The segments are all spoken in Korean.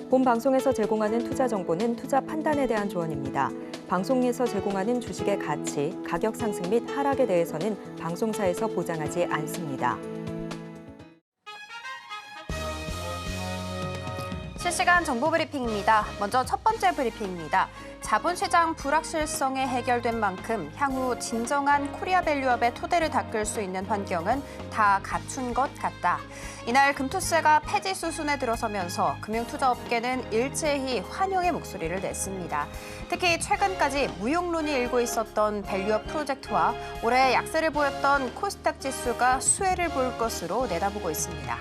본 방송에서 제공하는 투자 정보는 투자 판단에 대한 조언입니다. 방송에서 제공하는 주식의 가치, 가격 상승 및 하락에 대해서는 방송사에서 보장하지 않습니다. 실시간 정보 브리핑입니다. 먼저 첫 번째 브리핑입니다. 자본시장 불확실성이 해결된 만큼 향후 진정한 코리아 밸류업의 토대를 닦을 수 있는 환경은 다 갖춘 것 같다. 이날 금투세가 폐지 수순에 들어서면서 금융투자업계는 일제히 환영의 목소리를 냈습니다. 특히 최근까지 무용론이 일고 있었던 밸류업 프로젝트와 올해 약세를 보였던 코스닥 지수가 수혜를 볼 것으로 내다보고 있습니다.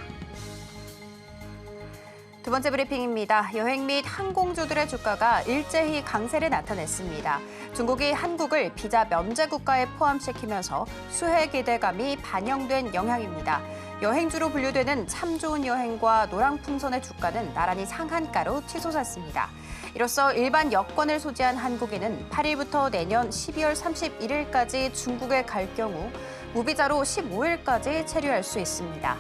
두 번째 브리핑입니다. 여행 및 항공주들의 주가가 일제히 강세를 나타냈습니다. 중국이 한국을 비자 면제 국가에 포함시키면서 수혜 기대감이 반영된 영향입니다. 여행주로 분류되는 참 좋은 여행과 노랑풍선의 주가는 나란히 상한가로 치솟았습니다. 이로써 일반 여권을 소지한 한국인은 8일부터 내년 12월 31일까지 중국에 갈 경우 무비자로 15일까지 체류할 수 있습니다.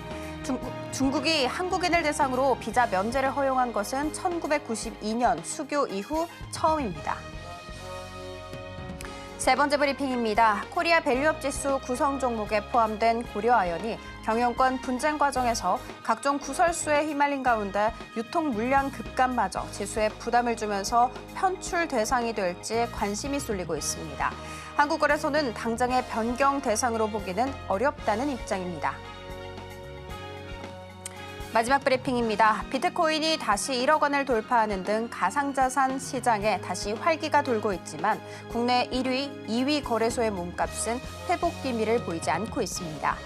중국이 한국인을 대상으로 비자 면제를 허용한 것은 1992년 수교 이후 처음입니다. 세 번째 브리핑입니다. 코리아 밸류업 지수 구성 종목에 포함된 고려아연이 경영권 분쟁 과정에서 각종 구설수에 휘말린 가운데 유통 물량 급감마저 지수에 부담을 주면서 편출 대상이 될지 관심이 쏠리고 있습니다. 한국거래소는 당장의 변경 대상으로 보기는 어렵다는 입장입니다. 마지막 브리핑입니다. 비트코인이 다시 1억 원을 돌파하는 등 가상자산 시장에 다시 활기가 돌고 있지만 국내 1위, 2위 거래소의 몸값은 회복 기미를 보이지 않고 있습니다.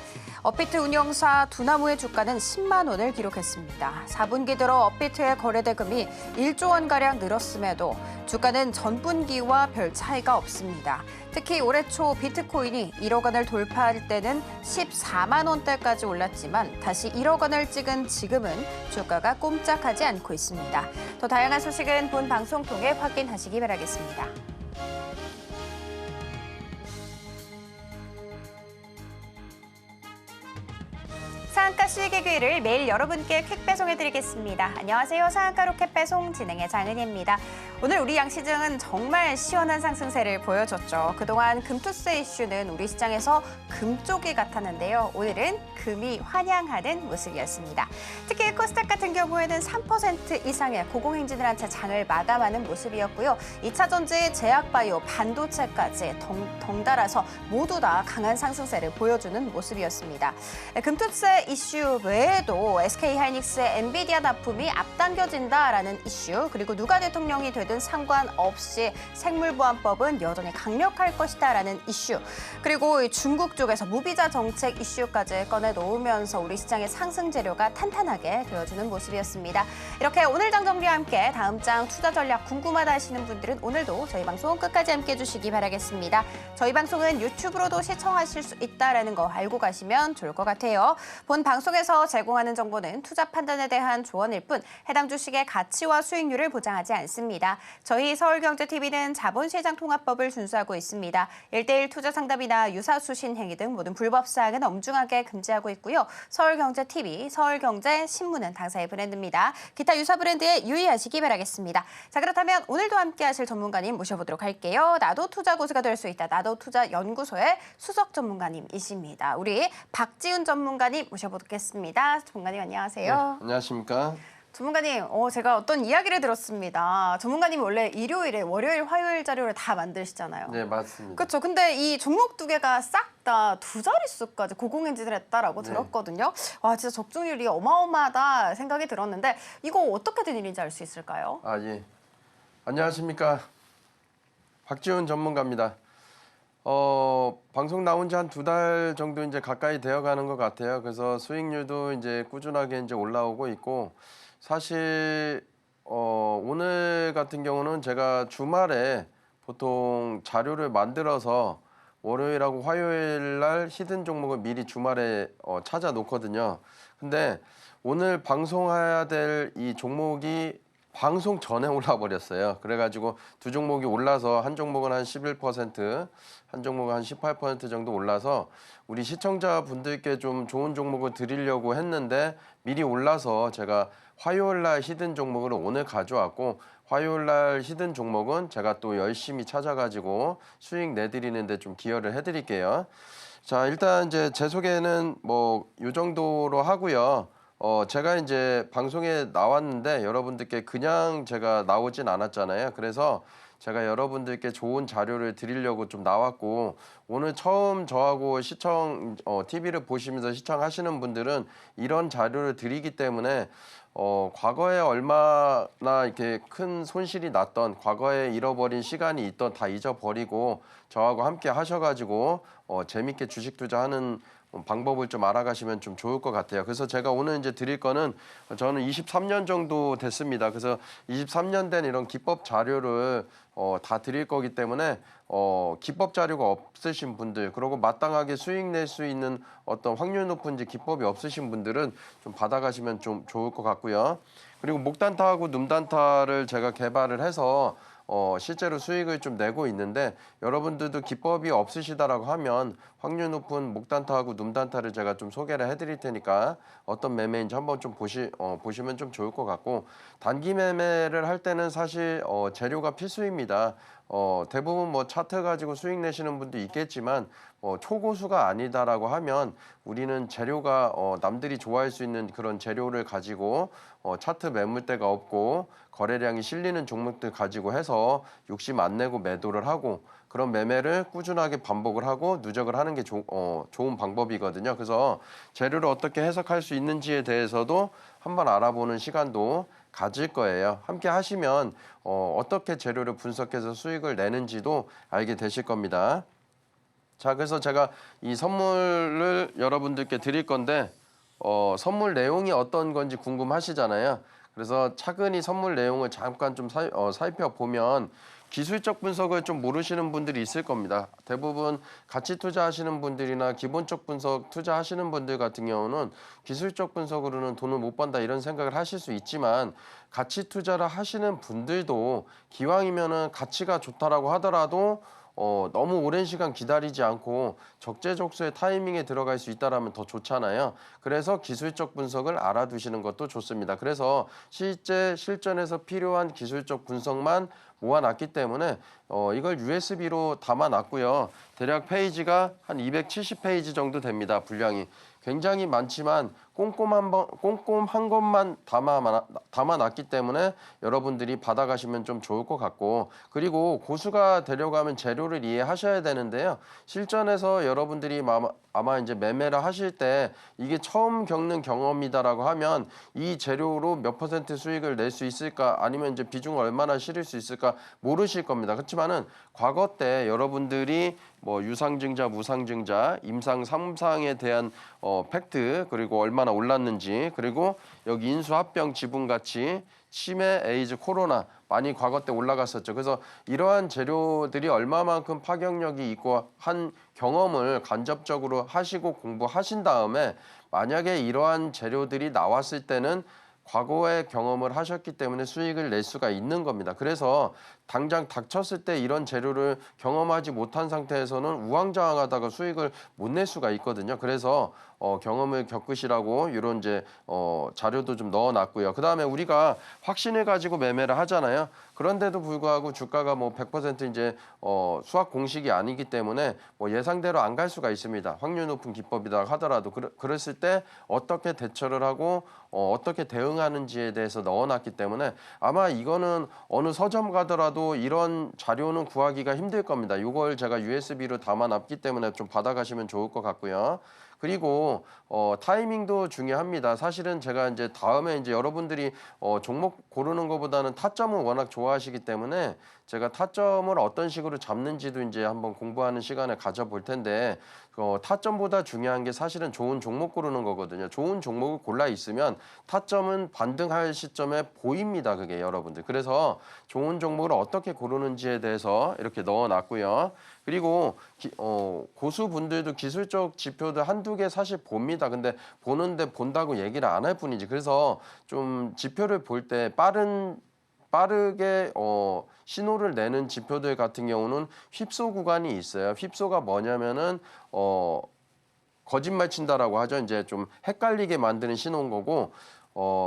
업비트 운영사 두나무의 주가는 10만 원을 기록했습니다. 4분기 들어 업비트의 거래 대금이 1조 원가량 늘었음에도 주가는 전분기와 별 차이가 없습니다. 특히 올해 초 비트코인이 1억 원을 돌파할 때는 14만 원대까지 올랐지만 다시 1억 원을 찍은 지금은 주가가 꼼짝하지 않고 있습니다. 더 다양한 소식은 본 방송 통해 확인하시기 바라겠습니다. 상한가 수익의 기회를 매일 여러분께 퀵 배송해드리겠습니다. 안녕하세요. 상한가 로켓 배송 진행의 장은희입니다. 오늘 우리 양시장은 정말 시원한 상승세를 보여줬죠. 그동안 금투세 이슈는 우리 시장에서 금쪽이 같았는데요. 오늘은 금이 환영하는 모습이었습니다. 특히 코스닥 같은 경우에는 3% 이상의 고공행진을 한 채 장을 마감하는 모습이었고요. 2차 전지, 제약바이오, 반도체까지 덩달아서 모두 다 강한 상승세를 보여주는 모습이었습니다. 금투세 이슈 외에도 SK하이닉스의 엔비디아 납품이 앞당겨진다라는 이슈, 그리고 누가 대통령이 되든 상관없이 생물보안법은 여전히 강력할 것이다라는 이슈, 그리고 중국 쪽에서 무비자 정책 이슈까지 꺼내놓으면서 우리 시장의 상승 재료가 탄탄하게 되어주는 모습이었습니다. 이렇게 오늘 장 정리와 함께 다음 장 투자 전략 궁금하다 하시는 분들은 오늘도 저희 방송 끝까지 함께해 주시기 바라겠습니다. 저희 방송은 유튜브로도 시청하실 수 있다는 거 알고 가시면 좋을 것 같아요. 본 방송에서 제공하는 정보는 투자 판단에 대한 조언일 뿐 해당 주식의 가치와 수익률을 보장하지 않습니다. 저희 서울경제TV는 자본시장통합법을 준수하고 있습니다. 1:1 투자 상담이나 유사수신 행위 등 모든 불법 사항은 엄중하게 금지하고 있고요. 서울경제TV, 서울경제신문은 당사의 브랜드입니다. 기타 유사 브랜드에 유의하시기 바라겠습니다. 자, 그렇다면 오늘도 함께하실 전문가님 모셔보도록 할게요. 나도 투자 고수가 될 수 있다. 나도 투자 연구소의 수석 전문가님이십니다. 우리 박지훈 전문가님 모셔보겠습니다. 전문가님 안녕하세요. 네, 안녕하십니까. 전문가님, 제가 어떤 이야기를 들었습니다. 전문가님이 원래 일요일에 월요일, 화요일 자료를 다 만드시잖아요. 네, 맞습니다. 그렇죠. 근데 이 종목 두 개가 싹 다 두 자릿수까지 고공행진을 했다라고 들었거든요. 와, 진짜 적중률이 어마어마하다 생각이 들었는데 이거 어떻게 된 일인지 알 수 있을까요? 아, 예. 안녕하십니까. 박지훈 전문가입니다. 방송 나온 지 한 2달 정도 이제 가까이 되어 가는 것 같아요. 그래서 수익률도 이제 꾸준하게 이제 올라오고 있고, 사실 오늘 같은 경우는 제가 주말에 보통 자료를 만들어서 월요일하고 화요일 날 히든 종목을 미리 주말에 찾아 놓거든요. 근데 오늘 방송해야 될 이 종목이 방송 전에 올라 버렸어요. 그래가지고 두 종목이 올라서 한 종목은 한 11%, 한 종목은 한 18% 정도 올라서 우리 시청자분들께 좀 좋은 종목을 드리려고 했는데 미리 올라서 제가 화요일 날 히든 종목을 오늘 가져왔고 화요일 날 히든 종목은 제가 또 열심히 찾아가지고 수익 내드리는데 좀 기여를 해드릴게요. 자, 일단 이제 제 소개는 뭐 이 정도로 하고요. 제가 이제 방송에 나왔는데 여러분들께 그냥 제가 나오진 않았잖아요. 그래서 제가 여러분들께 좋은 자료를 드리려고 좀 나왔고 오늘 처음 저하고 TV를 보시면서 시청하시는 분들은 이런 자료를 드리기 때문에 과거에 얼마나 이렇게 큰 손실이 났던 과거에 잃어버린 시간이 있던 다 잊어버리고 저하고 함께 하셔가지고 재밌게 주식 투자하는 방법을 좀 알아가시면 좀 좋을 것 같아요. 그래서 제가 오늘 이제 드릴 거는 저는 23년 정도 됐습니다. 그래서 23년 된 이런 기법 자료를 다 드릴 거기 때문에 기법 자료가 없으신 분들 그리고 마땅하게 수익 낼 수 있는 어떤 확률 높은 기법이 없으신 분들은 좀 받아가시면 좀 좋을 것 같고요. 그리고 목단타하고 눔단타를 제가 개발을 해서 실제로 수익을 좀 내고 있는데 여러분들도 기법이 없으시다라고 하면 확률 높은 목단타하고 눔단타를 제가 좀 소개를 해드릴 테니까 어떤 매매인지 한번 좀 보시면 좀 좋을 것 같고 단기 매매를 할 때는 사실 재료가 필수입니다. 대부분 뭐 차트 가지고 수익 내시는 분도 있겠지만 초고수가 아니다라고 하면 우리는 재료가 남들이 좋아할 수 있는 그런 재료를 가지고 차트 매물대가 없고 거래량이 실리는 종목들 가지고 해서 욕심 안 내고 매도를 하고 그런 매매를 꾸준하게 반복을 하고 누적을 하는 게 좋은 방법이거든요. 그래서 재료를 어떻게 해석할 수 있는지에 대해서도 한번 알아보는 시간도 가질 거예요. 함께 하시면 어떻게 재료를 분석해서 수익을 내는지도 알게 되실 겁니다. 자, 그래서 제가 이 선물을 여러분들께 드릴 건데 선물 내용이 어떤 건지 궁금하시잖아요. 그래서 차근히 선물 내용을 잠깐 좀 살펴보면 기술적 분석을 좀 모르시는 분들이 있을 겁니다. 대부분 가치 투자하시는 분들이나 기본적 분석 투자하시는 분들 같은 경우는 기술적 분석으로는 돈을 못 번다 이런 생각을 하실 수 있지만 가치 투자를 하시는 분들도 기왕이면은 가치가 좋다라고 하더라도 너무 오랜 시간 기다리지 않고 적재적소의 타이밍에 들어갈 수 있다라면 더 좋잖아요. 그래서 기술적 분석을 알아두시는 것도 좋습니다. 그래서 실제 실전에서 필요한 기술적 분석만 모아놨기 때문에 이걸 USB로 담아놨고요. 대략 페이지가 한 270페이지 정도 됩니다. 분량이. 굉장히 많지만 꼼꼼한 것만 담아놨기 때문에 여러분들이 받아가시면 좀 좋을 것 같고 그리고 고수가 되려고 하면 재료를 이해하셔야 되는데요. 실전에서 여러분들이 아마 이제 매매를 하실 때 이게 처음 겪는 경험이다라고 하면 이 재료로 몇 % 수익을 낼 수 있을까 아니면 이제 비중을 얼마나 실을 수 있을까 모르실 겁니다. 그렇지만은 과거 때 여러분들이 뭐 유상증자, 무상증자, 임상, 삼상에 대한 팩트 그리고 얼마나 올랐는지 그리고 여기 인수합병 지분가치, 치매, 에이즈, 코로나 많이 과거 때 올라갔었죠. 그래서 이러한 재료들이 얼마만큼 파격력이 있고 한 경험을 간접적으로 하시고 공부하신 다음에 만약에 이러한 재료들이 나왔을 때는 과거의 경험을 하셨기 때문에 수익을 낼 수가 있는 겁니다. 그래서 당장 닥쳤을 때 이런 재료를 경험하지 못한 상태에서는 우왕좌왕하다가 수익을 못 낼 수가 있거든요. 그래서 경험을 겪으시라고 이런 이제 자료도 좀 넣어놨고요. 그다음에 우리가 확신을 가지고 매매를 하잖아요. 그런데도 불구하고 주가가 뭐 100% 이제 수학 공식이 아니기 때문에 뭐 예상대로 안 갈 수가 있습니다. 확률 높은 기법이다 하더라도 그랬을 때 어떻게 대처를 하고 어떻게 대응하는지에 대해서 넣어놨기 때문에 아마 이거는 어느 서점 가더라도 이런 자료는 구하기가 힘들 겁니다. 이걸 제가 USB로 담아놨기 때문에 좀 받아가시면 좋을 것 같고요. 그리고 타이밍도 중요합니다. 사실은 제가 이제 다음에 이제 여러분들이 종목 고르는 것보다는 타점을 워낙 좋아하시기 때문에 제가 타점을 어떤 식으로 잡는지도 이제 한번 공부하는 시간을 가져볼 텐데 타점보다 중요한 게 사실은 좋은 종목 고르는 거거든요. 좋은 종목을 골라 있으면 타점은 반등할 시점에 보입니다. 그게 여러분들. 그래서 좋은 종목을 어떻게 고르는지에 대해서 이렇게 넣어놨고요. 그리고 고수분들도 기술적 지표들 한두 개 사실 봅니다. 근데 보는데 본다고 얘기를 안 할 뿐이지. 그래서 좀 지표를 볼 때 빠른 빠르게 신호를 내는 지표들 같은 경우는 휩소 구간이 있어요. 휩소가 뭐냐면은 거짓말 친다라고 하죠. 이제 좀 헷갈리게 만드는 신호인 거고,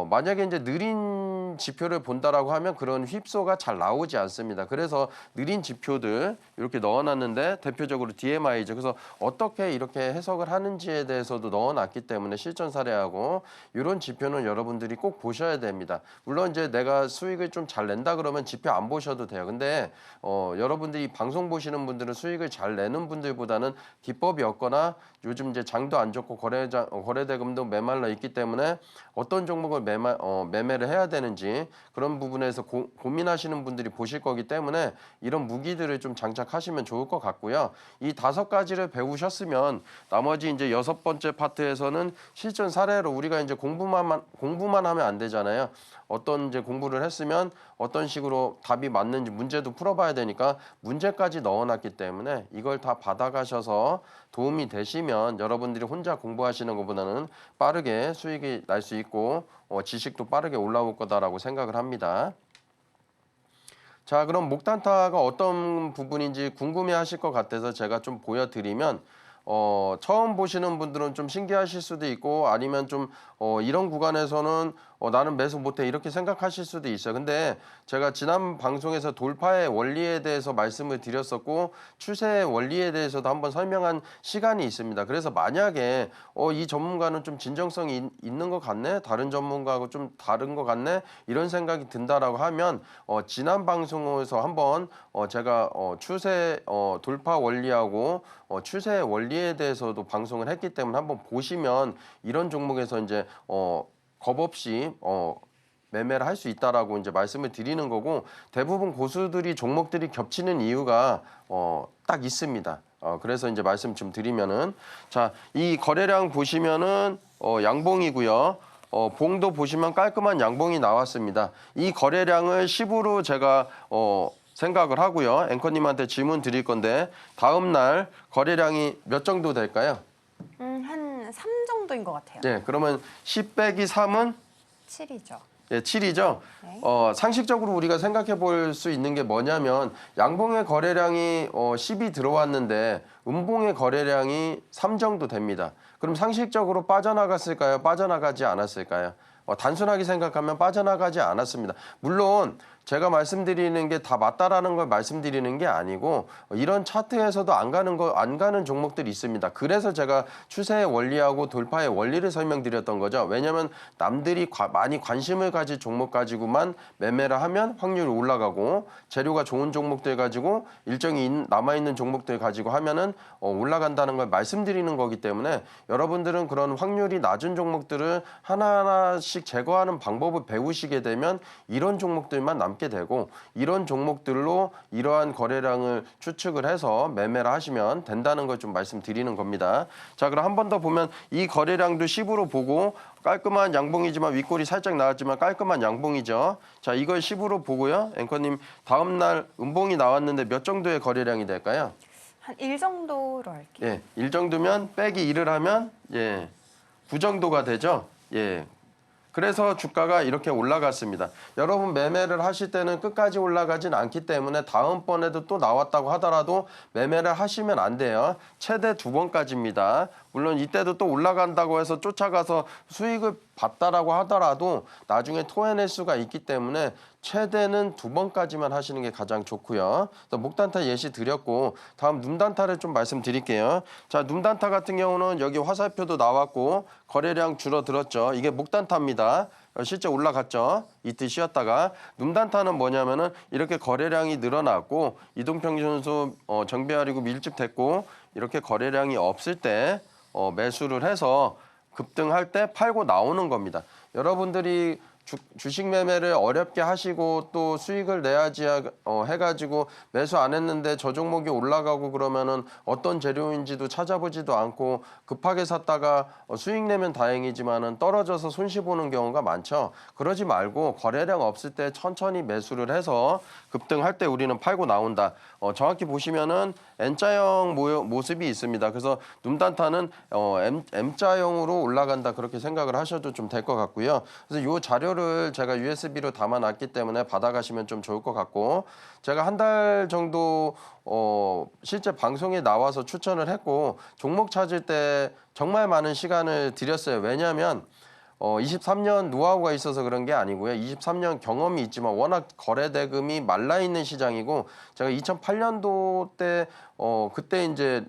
만약에 이제 느린 지표를 본다라고 하면 그런 휩소가 잘 나오지 않습니다. 그래서 느린 지표들 이렇게 넣어놨는데 대표적으로 DMI죠. 그래서 어떻게 이렇게 해석을 하는지에 대해서도 넣어놨기 때문에 실전 사례하고 이런 지표는 여러분들이 꼭 보셔야 됩니다. 물론 이제 내가 수익을 좀 잘 낸다 그러면 지표 안 보셔도 돼요. 근데 여러분들이 방송 보시는 분들은 수익을 잘 내는 분들보다는 기법이 없거나 요즘 이제 장도 안 좋고 거래대금도 메말라 있기 때문에 어떤 종목을 매매를 해야 되는지 그런 부분에서 고민하시는 분들이 보실 거기 때문에 이런 무기들을 좀 장착하시면 좋을 것 같고요. 이 5가지를 배우셨으면 나머지 이제 6번째 파트에서는 실전 사례로 우리가 이제 공부만 하면 안 되잖아요. 어떤 이제 공부를 했으면 어떤 식으로 답이 맞는지 문제도 풀어봐야 되니까 문제까지 넣어놨기 때문에 이걸 다 받아가셔서 도움이 되시면 여러분들이 혼자 공부하시는 것보다는 빠르게 수익이 날 수 있고 지식도 빠르게 올라올 거다라고 생각을 합니다. 자, 그럼 목단타가 어떤 부분인지 궁금해하실 것 같아서 제가 좀 보여드리면 처음 보시는 분들은 좀 신기하실 수도 있고 아니면 좀 이런 구간에서는 나는 매수 못해 이렇게 생각하실 수도 있어요. 근데 제가 지난 방송에서 돌파의 원리에 대해서 말씀을 드렸었고 추세의 원리에 대해서도 한번 설명한 시간이 있습니다. 그래서 만약에 이 전문가는 좀 진정성이 있는 것 같네, 다른 전문가하고 좀 다른 것 같네 이런 생각이 든다라고 하면 지난 방송에서 한번 제가 추세 돌파 원리하고 추세의 원리에 대해서도 방송을 했기 때문에 한번 보시면 이런 종목에서 이제 겁 없이 매매를 할 수 있다라고 이제 말씀을 드리는 거고 대부분 고수들이 종목들이 겹치는 이유가 딱 있습니다. 그래서 이제 말씀 좀 드리면은 자, 이 거래량 보시면은 양봉이고요. 봉도 보시면 깔끔한 양봉이 나왔습니다. 이 거래량을 10으로 제가 생각을 하고요. 앵커님한테 질문 드릴 건데 다음 날 거래량이 몇 정도 될까요? 한 3 정도인 것 같아요. 네, 그러면 10 빼기 3은 7이죠. 예, 7이죠. 네. 상식적으로 우리가 생각해 볼 수 있는 게 뭐냐면 양봉의 거래량이 10이 들어왔는데 음봉의 거래량이 3 정도 됩니다. 그럼 상식적으로 빠져나갔을까요? 빠져나가지 않았을까요? 단순하게 생각하면 빠져나가지 않았습니다. 물론 제가 말씀드리는 게 다 맞다라는 걸 말씀드리는 게 아니고 이런 차트에서도 안 가는 종목들이 있습니다. 그래서 제가 추세의 원리하고 돌파의 원리를 설명드렸던 거죠. 왜냐하면 남들이 많이 관심을 가질 종목 가지고만 매매를 하면 확률이 올라가고 재료가 좋은 종목들 가지고 일정이 남아있는 종목들 가지고 하면은 올라간다는 걸 말씀드리는 거기 때문에 여러분들은 그런 확률이 낮은 종목들을 하나하나씩 제거하는 방법을 배우시게 되면 이런 종목들만 남게 되고 이런 종목들로 이러한 거래량을 추측을 해서 매매를 하시면 된다는 걸 좀 말씀드리는 겁니다. 자, 그럼 한 번 더 보면 이 거래량도 10으로 보고 깔끔한 양봉이지만 윗골이 살짝 나왔지만 깔끔한 양봉이죠. 자, 이걸 10으로 보고요. 앵커님 다음 날 음봉이 나왔는데 몇 정도의 거래량이 될까요? 한 1 정도로 할게요. 예, 1 정도면 빼기 1을 하면 9 정도가 되죠. 예. 그래서 주가가 이렇게 올라갔습니다. 여러분 매매를 하실 때는 끝까지 올라가진 않기 때문에 다음번에도 또 나왔다고 하더라도 매매를 하시면 안 돼요. 최대 2번까지입니다. 물론 이때도 또 올라간다고 해서 쫓아가서 수익을 봤다라고 하더라도 나중에 토해낼 수가 있기 때문에 최대는 2번까지만 하시는 게 가장 좋고요. 목단타 예시 드렸고 다음 눔단타를 좀 말씀드릴게요. 자, 눔단타 같은 경우는 여기 화살표도 나왔고 거래량 줄어들었죠. 이게 목단타입니다. 실제 올라갔죠. 이틀 쉬었다가 눔단타는 뭐냐면은 이렇게 거래량이 늘어났고 이동평균선수 정배알이고 밀집됐고 이렇게 거래량이 없을 때 매수를 해서 급등할 때 팔고 나오는 겁니다. 여러분들이 주식 매매를 어렵게 하시고 또 수익을 내야지 해가지고 매수 안 했는데 저 종목이 올라가고 그러면은 어떤 재료인지도 찾아보지도 않고 급하게 샀다가 수익 내면 다행이지만은 떨어져서 손실 보는 경우가 많죠. 그러지 말고 거래량 없을 때 천천히 매수를 해서 급등할 때 우리는 팔고 나온다. 정확히 보시면은 N자형 모습이 있습니다. 그래서 눔단타는 M자형으로 올라간다 그렇게 생각을 하셔도 좀 될 것 같고요. 그래서 이 자료를 자료를 제가 USB로 담아놨기 때문에 받아가시면 좀 좋을 것 같고, 제가 한 달 정도 실제 방송에 나와서 추천을 했고, 종목 찾을 때 정말 많은 시간을 들였어요. 왜냐하면 23년 노하우가 있어서 그런 게 아니고요. 23년 경험이 있지만 워낙 거래 대금이 말라 있는 시장이고, 제가 2008년도 때 그때 이제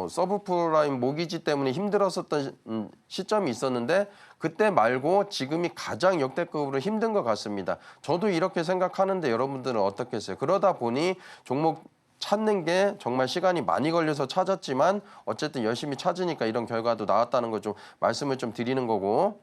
서브프라임 모기지 때문에 힘들었었던 시점이 있었는데, 그때 말고 지금이 가장 역대급으로 힘든 것 같습니다. 저도 이렇게 생각하는데 여러분들은 어떻겠어요? 그러다 보니 종목 찾는 게 정말 시간이 많이 걸려서 찾았지만 어쨌든 열심히 찾으니까 이런 결과도 나왔다는 걸 좀 말씀을 좀 드리는 거고.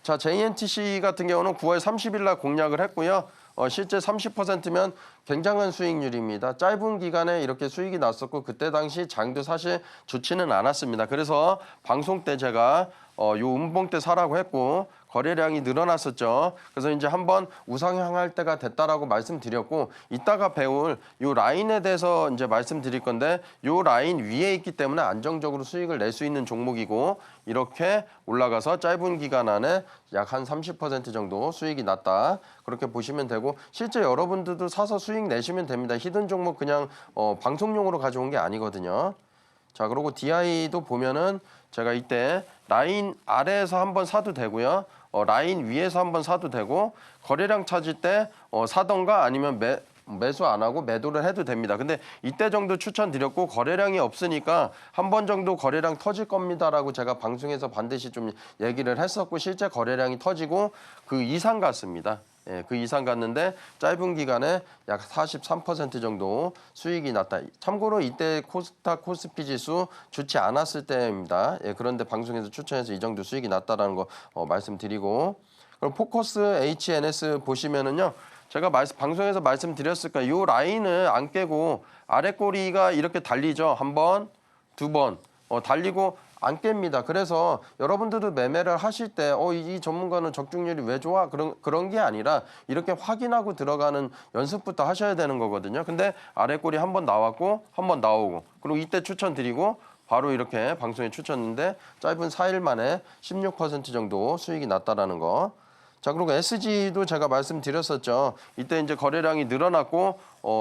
자, JNTC 같은 경우는 9월 30일 날 공략을 했고요. 실제 30%면 굉장한 수익률입니다. 짧은 기간에 이렇게 수익이 났었고, 그때 당시 장도 사실 좋지는 않았습니다. 그래서 방송 때 제가 요 음봉 때 사라고 했고, 거래량이 늘어났었죠. 그래서 이제 한번 우상향할 때가 됐다라고 말씀드렸고, 이따가 배울 요 라인에 대해서 이제 말씀드릴 건데, 요 라인 위에 있기 때문에 안정적으로 수익을 낼 수 있는 종목이고, 이렇게 올라가서 짧은 기간 안에 약 한 30% 정도 수익이 났다, 그렇게 보시면 되고, 실제 여러분들도 사서 수익 내시면 됩니다. 히든 종목 그냥 방송용으로 가져온 게 아니거든요. 자, 그리고 DI도 보면은 제가 이때 라인 아래에서 한번 사도 되고요. 라인 위에서 한번 사도 되고, 거래량 찾을 때 사던가 아니면 매수 안 하고 매도를 해도 됩니다. 근데 이때 정도 추천드렸고, 거래량이 없으니까 한 번 정도 거래량 터질 겁니다라고 제가 방송에서 반드시 좀 얘기를 했었고, 실제 거래량이 터지고 그 이상 갔습니다. 예, 그 이상 갔는데 짧은 기간에 약 43% 정도 수익이 났다. 참고로 이때 코스닥 코스피 지수 좋지 않았을 때입니다. 예, 그런데 방송에서 추천해서 이 정도 수익이 났다라는 거 말씀드리고, 그럼 포커스 HNS 보시면은요, 제가 방송에서 말씀드렸을까, 요 라인을 안 깨고 아래 꼬리가 이렇게 달리죠. 한 번, 두 번 달리고 안 깹니다. 그래서 여러분들도 매매를 하실 때 이 전문가는 적중률이 왜 좋아? 그런 게 아니라 이렇게 확인하고 들어가는 연습부터 하셔야 되는 거거든요. 근데 아래 꼬리 한 번 나왔고 한 번 나오고, 그리고 이때 추천드리고 바로 이렇게 방송에 추천했는데 짧은 4일 만에 16% 정도 수익이 났다라는 거. 자, 그리고 SG도 제가 말씀드렸었죠. 이때 이제 거래량이 늘어났고,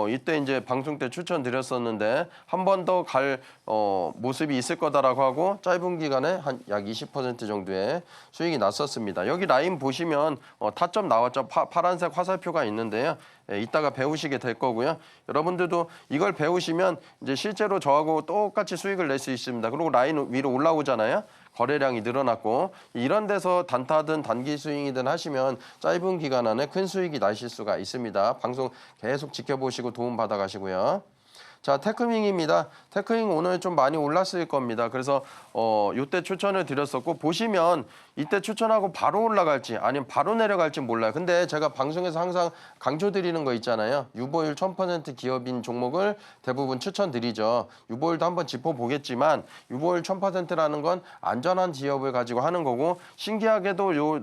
이때 이제 방송 때 추천드렸었는데 한 번 더 갈 모습이 있을 거다라고 하고, 짧은 기간에 한 약 20% 정도의 수익이 났었습니다. 여기 라인 보시면 타점 나왔죠. 파란색 화살표가 있는데요. 예, 이따가 배우시게 될 거고요. 여러분들도 이걸 배우시면 이제 실제로 저하고 똑같이 수익을 낼 수 있습니다. 그리고 라인 위로 올라오잖아요. 거래량이 늘어났고, 이런 데서 단타든 단기 스윙이든 하시면 짧은 기간 안에 큰 수익이 나실 수가 있습니다. 방송 계속 지켜보시고 도움 받아 가시고요. 자, 테크윙입니다. 테크윙 오늘 좀 많이 올랐을 겁니다. 그래서 이때 추천을 드렸었고, 보시면 이때 추천하고 바로 올라갈지 아니면 바로 내려갈지 몰라요. 근데 제가 방송에서 항상 강조드리는 거 있잖아요. 유보율 1000% 기업인 종목을 대부분 추천드리죠. 유보율도 한번 짚어보겠지만, 유보율 1000%라는 건 안전한 기업을 가지고 하는 거고, 신기하게도 요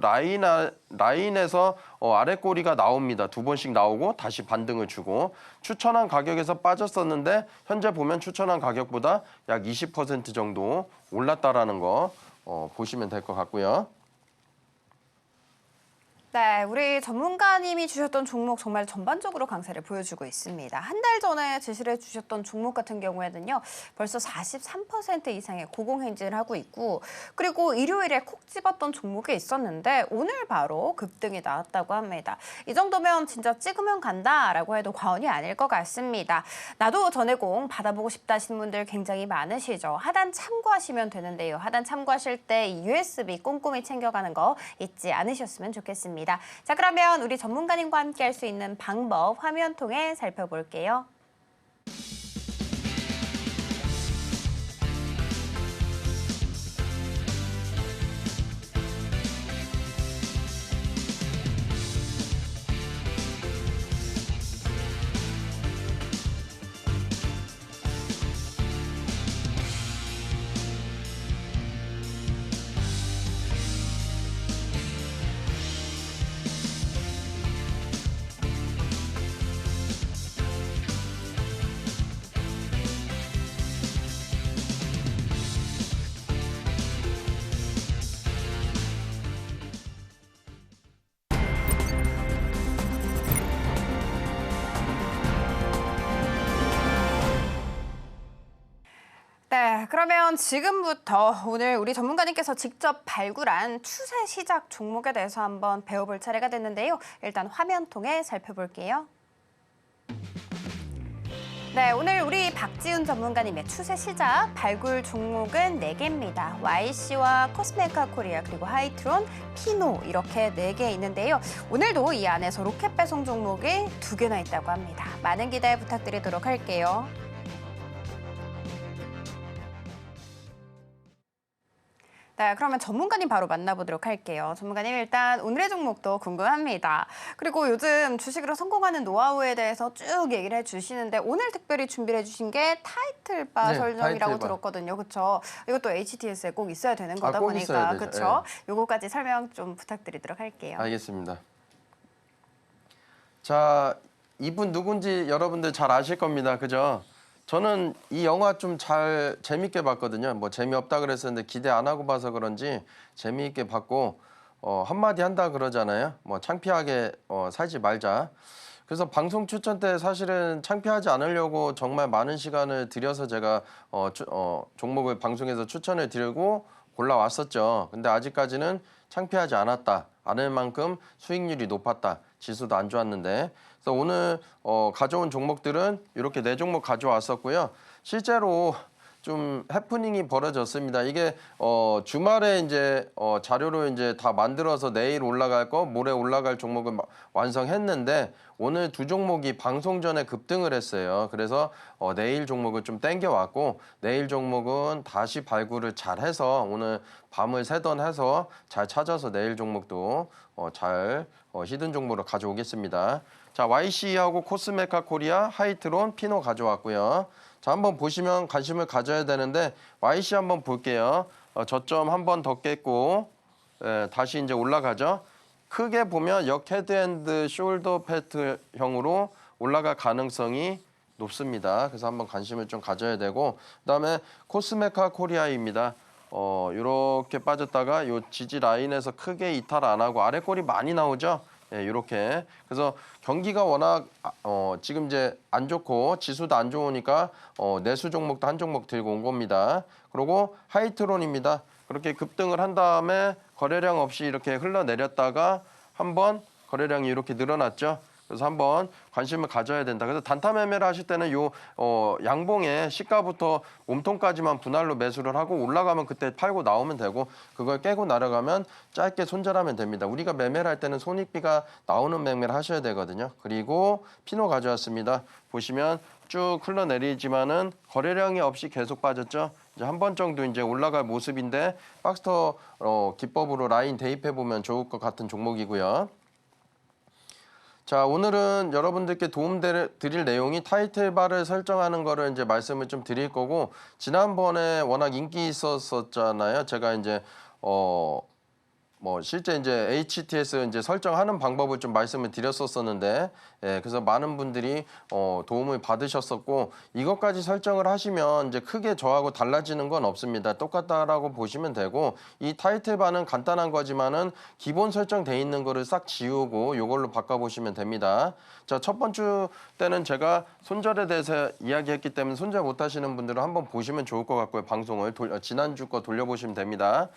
라인에서 아래 꼬리가 나옵니다. 두 번씩 나오고 다시 반등을 주고, 추천한 가격에서 빠졌었는데 현재 보면 추천한 가격보다 약 20% 정도 올랐다라는 거 보시면 될 것 같고요. 네, 우리 전문가님이 주셨던 종목 정말 전반적으로 강세를 보여주고 있습니다. 한 달 전에 제시를 해주셨던 종목 같은 경우에는요, 벌써 43% 이상의 고공행진을 하고 있고, 그리고 일요일에 콕 집었던 종목이 있었는데 오늘 바로 급등이 나왔다고 합니다. 이 정도면 진짜 찍으면 간다라고 해도 과언이 아닐 것 같습니다. 나도 전해공 받아보고 싶다 하시는 분들 굉장히 많으시죠. 하단 참고하시면 되는데요. 하단 참고하실 때 이 USB 꼼꼼히 챙겨가는 거 잊지 않으셨으면 좋겠습니다. 자, 그러면 우리 전문가님과 함께 할 수 있는 방법 화면 통해 살펴볼게요. 네, 그러면 지금부터 오늘 우리 전문가님께서 직접 발굴한 추세 시작 종목에 대해서 한번 배워볼 차례가 됐는데요. 일단 화면 통해 살펴볼게요. 네, 오늘 우리 박지훈 전문가님의 추세 시작 발굴 종목은 4개입니다. YC와 코스메카 코리아 그리고 하이트론, 피노 이렇게 4개 있는데요. 오늘도 이 안에서 로켓 배송 종목이 2개나 있다고 합니다. 많은 기대 부탁드리도록 할게요. 네, 그러면 전문가님 바로 만나보도록 할게요. 전문가님 일단 오늘의 종목도 궁금합니다. 그리고 요즘 주식으로 성공하는 노하우에 대해서 쭉 얘기를 해주시는데 오늘 특별히 준비를 해주신 게 타이틀바 네, 설정이라고 타이틀바. 들었거든요. 그렇죠? 이것도 HTS에 꼭 있어야 되는 거다 꼭 보니까 있어야 되죠. 그렇죠? 요거까지 설명 좀 부탁드리도록 할게요. 알겠습니다. 자, 이분 누군지 여러분들 잘 아실 겁니다. 그죠? 저는 이 영화 좀 재밌게 봤거든요. 뭐 재미없다 그랬었는데 기대 안 하고 봐서 그런지 재미있게 봤고 한마디 한다 그러잖아요. 뭐 창피하게 살지 말자. 그래서 방송 추천 때 사실은 창피하지 않으려고 정말 많은 시간을 들여서 제가 종목을 방송에서 추천을 드리고 골라왔었죠. 근데 아직까지는 창피하지 않을 만큼 수익률이 높았다. 지수도 안 좋았는데. 그래서 오늘 가져온 종목들은 이렇게 4종목 가져왔었고요. 실제로 좀 해프닝이 벌어졌습니다. 이게 주말에 이제 자료로 이제 다 만들어서 내일 올라갈 거, 모레 올라갈 종목을 완성했는데 오늘 2종목이 방송 전에 급등을 했어요. 그래서 내일 종목을 좀 땡겨왔고 내일 종목은 다시 발굴을 잘 해서 오늘 밤을 새던 해서 잘 찾아서 내일 종목도 잘 히든 종목으로 가져오겠습니다. 자, YC하고 코스메카 코리아, 하이트론, 피노 가져왔고요. 자, 한번 보시면 관심을 가져야 되는데 YC 한번 볼게요. 저점 한 번 더 깼고 다시 이제 올라가죠. 크게 보면 역 헤드앤드 숄더 패트형으로 올라갈 가능성이 높습니다. 그래서 한번 관심을 좀 가져야 되고 그다음에 코스메카 코리아입니다. 이렇게 빠졌다가 요 지지 라인에서 크게 이탈 안 하고 아래 꼴이 많이 나오죠. 예, 이렇게. 그래서 경기가 워낙 지금 이제 안 좋고 지수도 안 좋으니까 내수 종목도 한 종목 들고 온 겁니다. 그리고 하이트론입니다. 그렇게 급등을 한 다음에 거래량 없이 이렇게 흘러내렸다가 한번 거래량이 이렇게 늘어났죠. 그래서 한번 관심을 가져야 된다. 그래서 단타 매매를 하실 때는 요 양봉의 시가부터 몸통까지만 분할로 매수를 하고 올라가면 그때 팔고 나오면 되고 그걸 깨고 날아가면 짧게 손절하면 됩니다. 우리가 매매를 할 때는 손익비가 나오는 매매를 하셔야 되거든요. 그리고 피노 가져왔습니다. 보시면 쭉 흘러내리지만은 거래량이 없이 계속 빠졌죠. 이제 한 번 정도 이제 올라갈 모습인데 박스터 기법으로 라인 대입해 보면 좋을 것 같은 종목이고요. 자, 오늘은 여러분들께 도움 드릴 내용이 타이틀바를 설정하는 거를 이제 말씀을 좀 드릴 거고 지난번에 워낙 인기 있었잖아요. 제가 이제 실제 이제 HTS 이제 설정하는 방법을 좀 말씀을 드렸었는데, 예, 그래서 많은 분들이 도움을 받으셨었고 이것까지 설정을 하시면 이제 크게 저하고 달라지는 건 없습니다. 똑같다라고 보시면 되고 이 타이틀바는 간단한 거지만은 기본 설정돼 있는 거를 싹 지우고 이걸로 바꿔보시면 됩니다. 자, 첫 번째 때는 제가 손절에 대해서 이야기했기 때문에 손절 못하시는 분들은 한번 보시면 좋을 것 같고요. 방송을 지난주 거 돌려보시면 됩니다.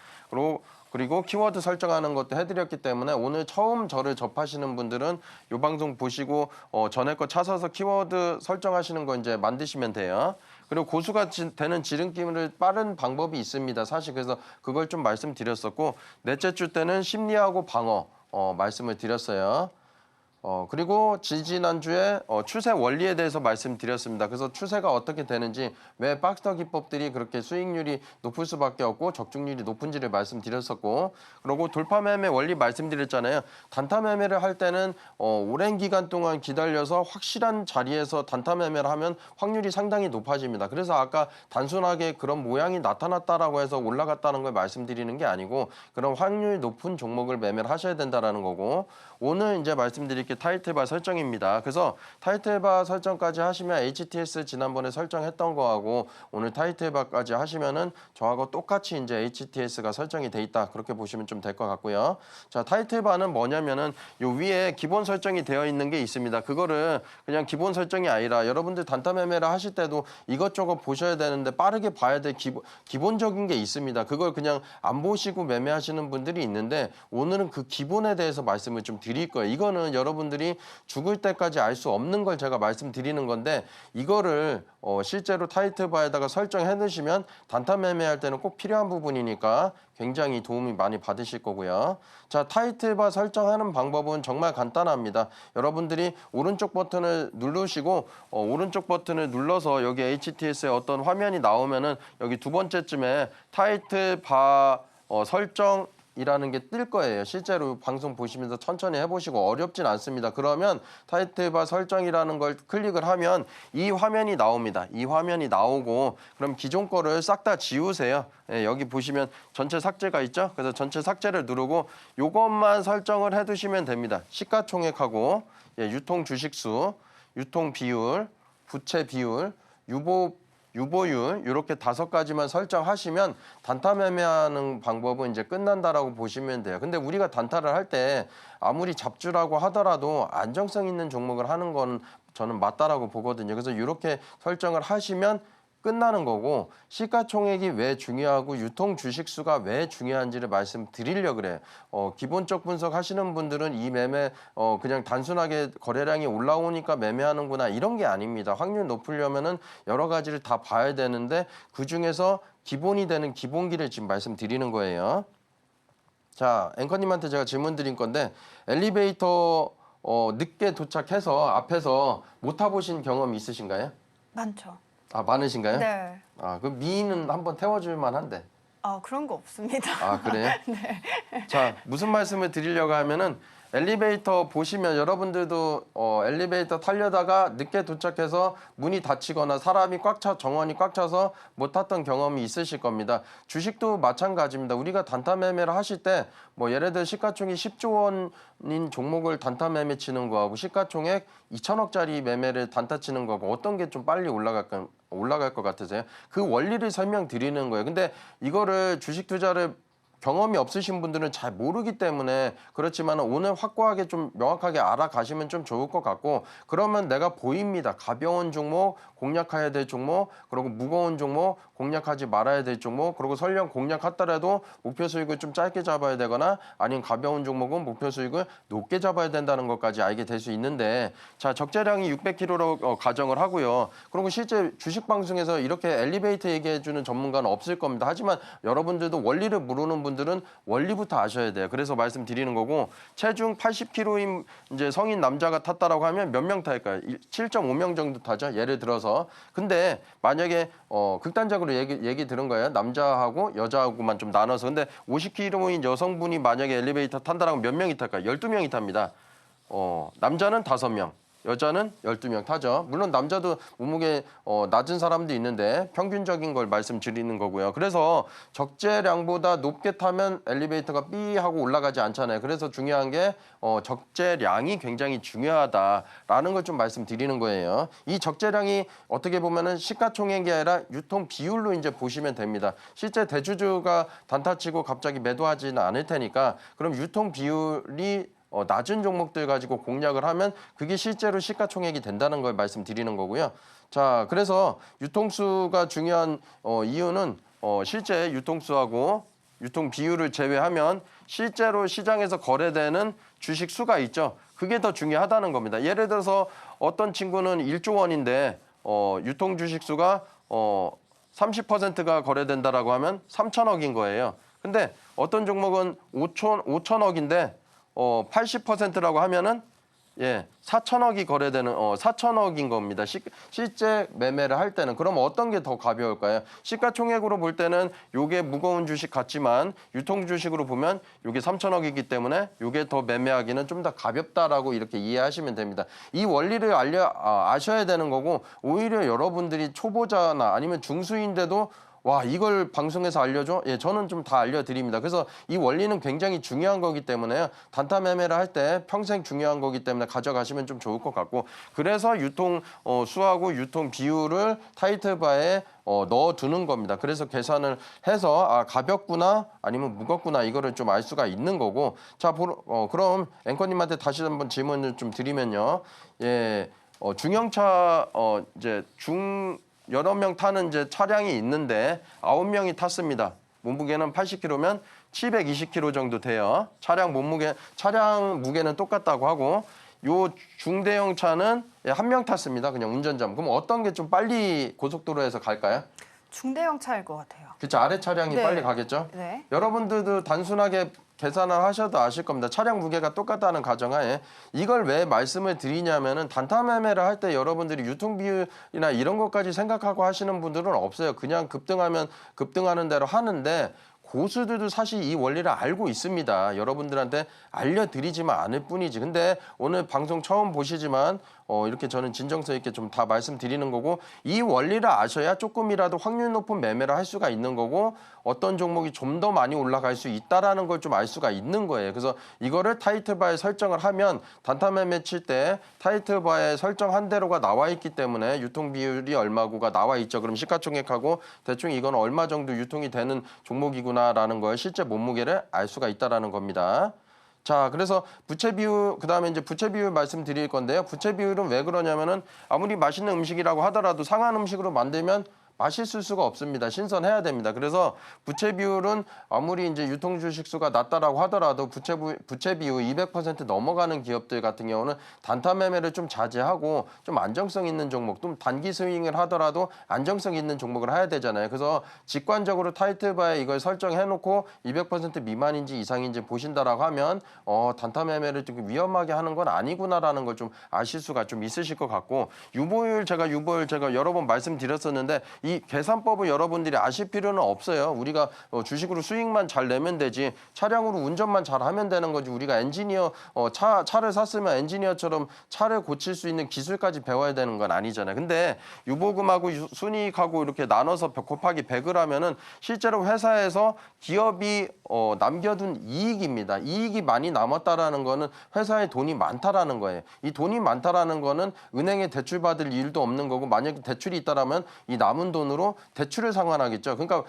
그리고 키워드 설정하는 것도 해드렸기 때문에 오늘 처음 저를 접하시는 분들은 이 방송 보시고 전에 거 찾아서 키워드 설정하시는 거 이제 만드시면 돼요. 그리고 고수가 되는 지름길을 빠른 방법이 있습니다. 사실 그래서 그걸 좀 말씀드렸었고 넷째 주 때는 심리하고 방어 말씀을 드렸어요. 그리고 지지난주에 추세 원리에 대해서 말씀드렸습니다. 그래서 추세가 어떻게 되는지 왜 박스터 기법들이 그렇게 수익률이 높을 수밖에 없고 적중률이 높은지를 말씀드렸었고 그리고 돌파 매매 원리 말씀드렸잖아요. 단타 매매를 할 때는 오랜 기간 동안 기다려서 확실한 자리에서 단타 매매를 하면 확률이 상당히 높아집니다. 그래서 아까 단순하게 그런 모양이 나타났다라고 해서 올라갔다는 걸 말씀드리는 게 아니고 그런 확률이 높은 종목을 매매를 하셔야 된다라는 거고 오늘 이제 말씀드릴 게 타이틀바 설정입니다. 그래서 타이틀바 설정까지 하시면 HTS 지난번에 설정했던 거하고 오늘 타이틀바까지 하시면은 저하고 똑같이 이제 HTS가 설정이 돼 있다. 그렇게 보시면 좀 될 것 같고요. 자, 타이틀바는 뭐냐면은 요 위에 기본 설정이 되어 있는 게 있습니다. 그거를 그냥 기본 설정이 아니라 여러분들 단타 매매를 하실 때도 이것저것 보셔야 되는데 빠르게 봐야 될 기본적인 게 있습니다. 그걸 그냥 안 보시고 매매하시는 분들이 있는데 오늘은 그 기본에 대해서 말씀을 좀 드릴 거예요. 이거는 여러분들이 죽을 때까지 알 수 없는 걸 제가 말씀드리는 건데 이거를 실제로 타이틀바에다가 설정해 놓으시면 단타 매매할 때는 꼭 필요한 부분이니까 굉장히 도움이 많이 받으실 거고요. 자, 타이틀바 설정하는 방법은 정말 간단합니다. 여러분들이 오른쪽 버튼을 누르시고 오른쪽 버튼을 눌러서 여기 HTS에 어떤 화면이 나오면은 여기 두 번째쯤에 타이틀바 설정 이라는 게 뜰 거예요. 실제로 방송 보시면서 천천히 해보시고 어렵진 않습니다. 그러면 타이틀바 설정이라는 걸 클릭을 하면 이 화면이 나옵니다. 이 화면이 나오고 그럼 기존 거를 싹 다 지우세요. 예, 여기 보시면 전체 삭제가 있죠. 그래서 전체 삭제를 누르고 이것만 설정을 해두시면 됩니다. 시가총액하고 유통 주식수, 유통 비율, 부채 비율, 유보율 이렇게 5가지만 설정하시면 단타 매매하는 방법은 이제 끝난다라고 보시면 돼요. 근데 우리가 단타를 할 때 아무리 잡주라고 하더라도 안정성 있는 종목을 하는 건 저는 맞다라고 보거든요. 그래서 이렇게 설정을 하시면 끝나는 거고 시가총액이 왜 중요하고 유통 주식수가 왜 중요한지를 말씀드리려고 그래요. 기본적 분석하시는 분들은 이 매매 그냥 단순하게 거래량이 올라오니까 매매하는구나 이런 게 아닙니다. 확률 높으려면은 여러 가지를 다 봐야 되는데 그중에서 기본이 되는 기본기를 지금 말씀드리는 거예요. 자, 앵커님한테 제가 질문 드린 건데 엘리베이터 늦게 도착해서 앞에서 못 타보신 경험이 있으신가요? 많죠. 아, 많으신가요? 네. 아, 그 미인은 한번 태워줄 만한데. 그런 거 없습니다. 아, 그래요? 네. 자, 무슨 말씀을 드리려고 하면은 엘리베이터 보시면 여러분들도 엘리베이터 타려다가 늦게 도착해서 문이 닫히거나 사람이 정원이 꽉 차서 못 탔던 경험이 있으실 겁니다. 주식도 마찬가지입니다. 우리가 단타 매매를 하실 때 뭐 예를 들어 시가총액 10조 원인 종목을 단타 매매 치는 거하고 시가총액 2천억짜리 매매를 단타 치는 거하고 어떤 게 좀 빨리 올라갈 것 같으세요? 그 원리를 설명드리는 거예요. 근데 이거를 주식 투자를 경험이 없으신 분들은 잘 모르기 때문에 그렇지만 오늘 확고하게 좀 명확하게 알아가시면 좀 좋을 것 같고 그러면 내가 보입니다. 가벼운 종목, 공략해야 될 종목, 그리고 무거운 종목, 공략하지 말아야 될 종목, 그리고 설령 공략하더라도 목표 수익을 좀 짧게 잡아야 되거나 아니면 가벼운 종목은 목표 수익을 높게 잡아야 된다는 것까지 알게 될 수 있는데 자, 적재량이 600kg로 가정을 하고요. 그리고 실제 주식 방송에서 이렇게 엘리베이터 얘기해 주는 전문가는 없을 겁니다. 하지만 여러분들도 원리를 모르는 분들은 원리부터 아셔야 돼요. 그래서 말씀드리는 거고 체중 80kg인 이제 성인 남자가 탔다라고 하면 몇 명 탈까요? 7.5명 정도 타죠. 예를 들어서. 근데 만약에 극단적으로 얘기 들은 거예요. 남자하고 여자하고만 좀 나눠서. 근데 50kg인 여성분이 만약에 엘리베이터 탄다라고 몇 명이 탈까요? 12명이 탑니다. 남자는 5명. 여자는 12명 타죠. 물론 남자도 몸무게 낮은 사람도 있는데 평균적인 걸 말씀드리는 거고요. 그래서 적재량보다 높게 타면 엘리베이터가 삐 하고 올라가지 않잖아요. 그래서 중요한 게 적재량이 굉장히 중요하다라는 걸 좀 말씀드리는 거예요. 이 적재량이 어떻게 보면은 시가총액이 아니라 유통 비율로 이제 보시면 됩니다. 실제 대주주가 단타치고 갑자기 매도하지는 않을 테니까 그럼 유통 비율이 낮은 종목들 가지고 공략을 하면 그게 실제로 시가총액이 된다는 걸 말씀드리는 거고요. 자, 그래서 유통수가 중요한 이유는 실제 유통수하고 유통 비율을 제외하면 실제로 시장에서 거래되는 주식 수가 있죠. 그게 더 중요하다는 겁니다. 예를 들어서 어떤 친구는 1조 원인데 유통 주식 수가 30%가 거래된다라고 하면 3천억인 거예요. 근데 어떤 종목은 5천억인데 80%라고 하면은 4천억이 거래되는 4천억인 겁니다. 실제 매매를 할 때는 그럼 어떤 게 더 가벼울까요? 시가총액으로 볼 때는 요게 무거운 주식 같지만 유통 주식으로 보면 요게 3천억이기 때문에 요게 더 매매하기는 좀 더 가볍다라고 이렇게 이해하시면 됩니다. 이 원리를 아셔야 되는 거고 오히려 여러분들이 초보자나 아니면 중수인데도 와, 이걸 방송에서 알려줘? 예, 저는 좀 다 알려드립니다. 그래서 이 원리는 굉장히 중요한 거기 때문에 단타 매매를 할 때 평생 중요한 거기 때문에 가져가시면 좀 좋을 것 같고, 그래서 유통 수하고 유통 비율을 타이틀바에 넣어두는 겁니다. 그래서 계산을 해서 아, 가볍구나 아니면 무겁구나 이거를 좀 알 수가 있는 거고. 자, 그럼 앵커님한테 다시 한번 질문을 좀 드리면요. 예, 중형차 이제 여러 명 타는 이제 차량이 있는데 9명이 탔습니다. 몸무게는 80kg면 720kg 정도 돼요. 차량 무게는 똑같다고 하고, 요 중대형 차는 한 명 탔습니다. 그냥 운전자. 그럼 어떤 게 좀 빨리 고속도로에서 갈까요? 중대형 차일 것 같아요. 그렇죠. 아래 차량이 네. 빨리 가겠죠. 네. 여러분들도 단순하게 계산을 하셔도 아실 겁니다. 차량 무게가 똑같다는 가정하에 이걸 왜 말씀을 드리냐면은 단타 매매를 할 때 여러분들이 유통 비율이나 이런 것까지 생각하고 하시는 분들은 없어요. 그냥 급등하면 급등하는 대로 하는데, 고수들도 사실 이 원리를 알고 있습니다. 여러분들한테 알려드리지만 않을 뿐이지. 근데 오늘 방송 처음 보시지만 이렇게 저는 진정성 있게 좀 다 말씀드리는 거고, 이 원리를 아셔야 조금이라도 확률 높은 매매를 할 수가 있는 거고, 어떤 종목이 좀 더 많이 올라갈 수 있다라는 걸 좀 알 수가 있는 거예요. 그래서 이거를 타이틀바에 설정을 하면 단타 매매 칠 때 타이틀바에 설정한 대로가 나와 있기 때문에 유통 비율이 얼마고가 나와 있죠. 그럼 시가총액하고 대충 이건 얼마 정도 유통이 되는 종목이구나라는 걸 실제 몸무게를 알 수가 있다라는 겁니다. 자, 그래서 부채 비율, 그다음에 이제 부채 비율 말씀드릴 건데요. 부채 비율은 왜 그러냐면은 아무리 맛있는 음식이라고 하더라도 상한 음식으로 만들면 맛있을 수가 없습니다. 신선해야 됩니다. 그래서 부채 비율은 아무리 이제 유통 주식 수가 낮다라고 하더라도 부채 비율 200% 넘어가는 기업들 같은 경우는 단타 매매를 좀 자제하고 좀 안정성 있는 종목, 좀 단기 스윙을 하더라도 안정성 있는 종목을 해야 되잖아요. 그래서 직관적으로 타이틀바에 이걸 설정해 놓고 200% 미만인지 이상인지 보신다라고 하면 단타 매매를 좀 위험하게 하는 건 아니구나라는 걸 좀 아실 수가 좀 있으실 것 같고, 유보율 제가 여러 번 말씀드렸었는데 이 계산법을 여러분들이 아실 필요는 없어요. 우리가 주식으로 수익만 잘 내면 되지, 차량으로 운전만 잘하면 되는 거지. 우리가 엔지니어 차를 샀으면 엔지니어처럼 차를 고칠 수 있는 기술까지 배워야 되는 건 아니잖아요. 근데 유보금하고 순이익하고 이렇게 나눠서 곱하기 100을 하면은 실제로 회사에서 기업이 남겨둔 이익입니다. 이익이 많이 남았다라는 거는 회사에 돈이 많다라는 거예요. 이 돈이 많다라는 거는 은행에 대출 받을 일도 없는 거고, 만약에 대출이 있다라면 이 남은 돈으로 대출을 상환하겠죠. 그러니까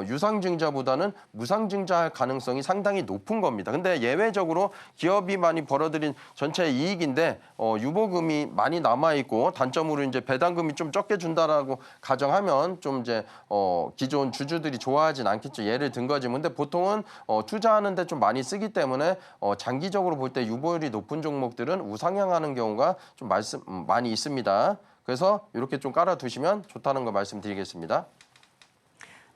유상증자보다는 무상증자할 가능성이 상당히 높은 겁니다. 근데 예외적으로 기업이 많이 벌어들인 전체 이익인데 유보금이 많이 남아 있고 단점으로 이제 배당금이 좀 적게 준다라고 가정하면 좀 이제 기존 주주들이 좋아하진 않겠죠. 예를 든 거지. 근데 보통은 투자하는데 좀 많이 쓰기 때문에 장기적으로 볼 때 유보율이 높은 종목들은 우상향하는 경우가 좀 많이 있습니다. 그래서 이렇게 좀 깔아두시면 좋다는 거 말씀드리겠습니다.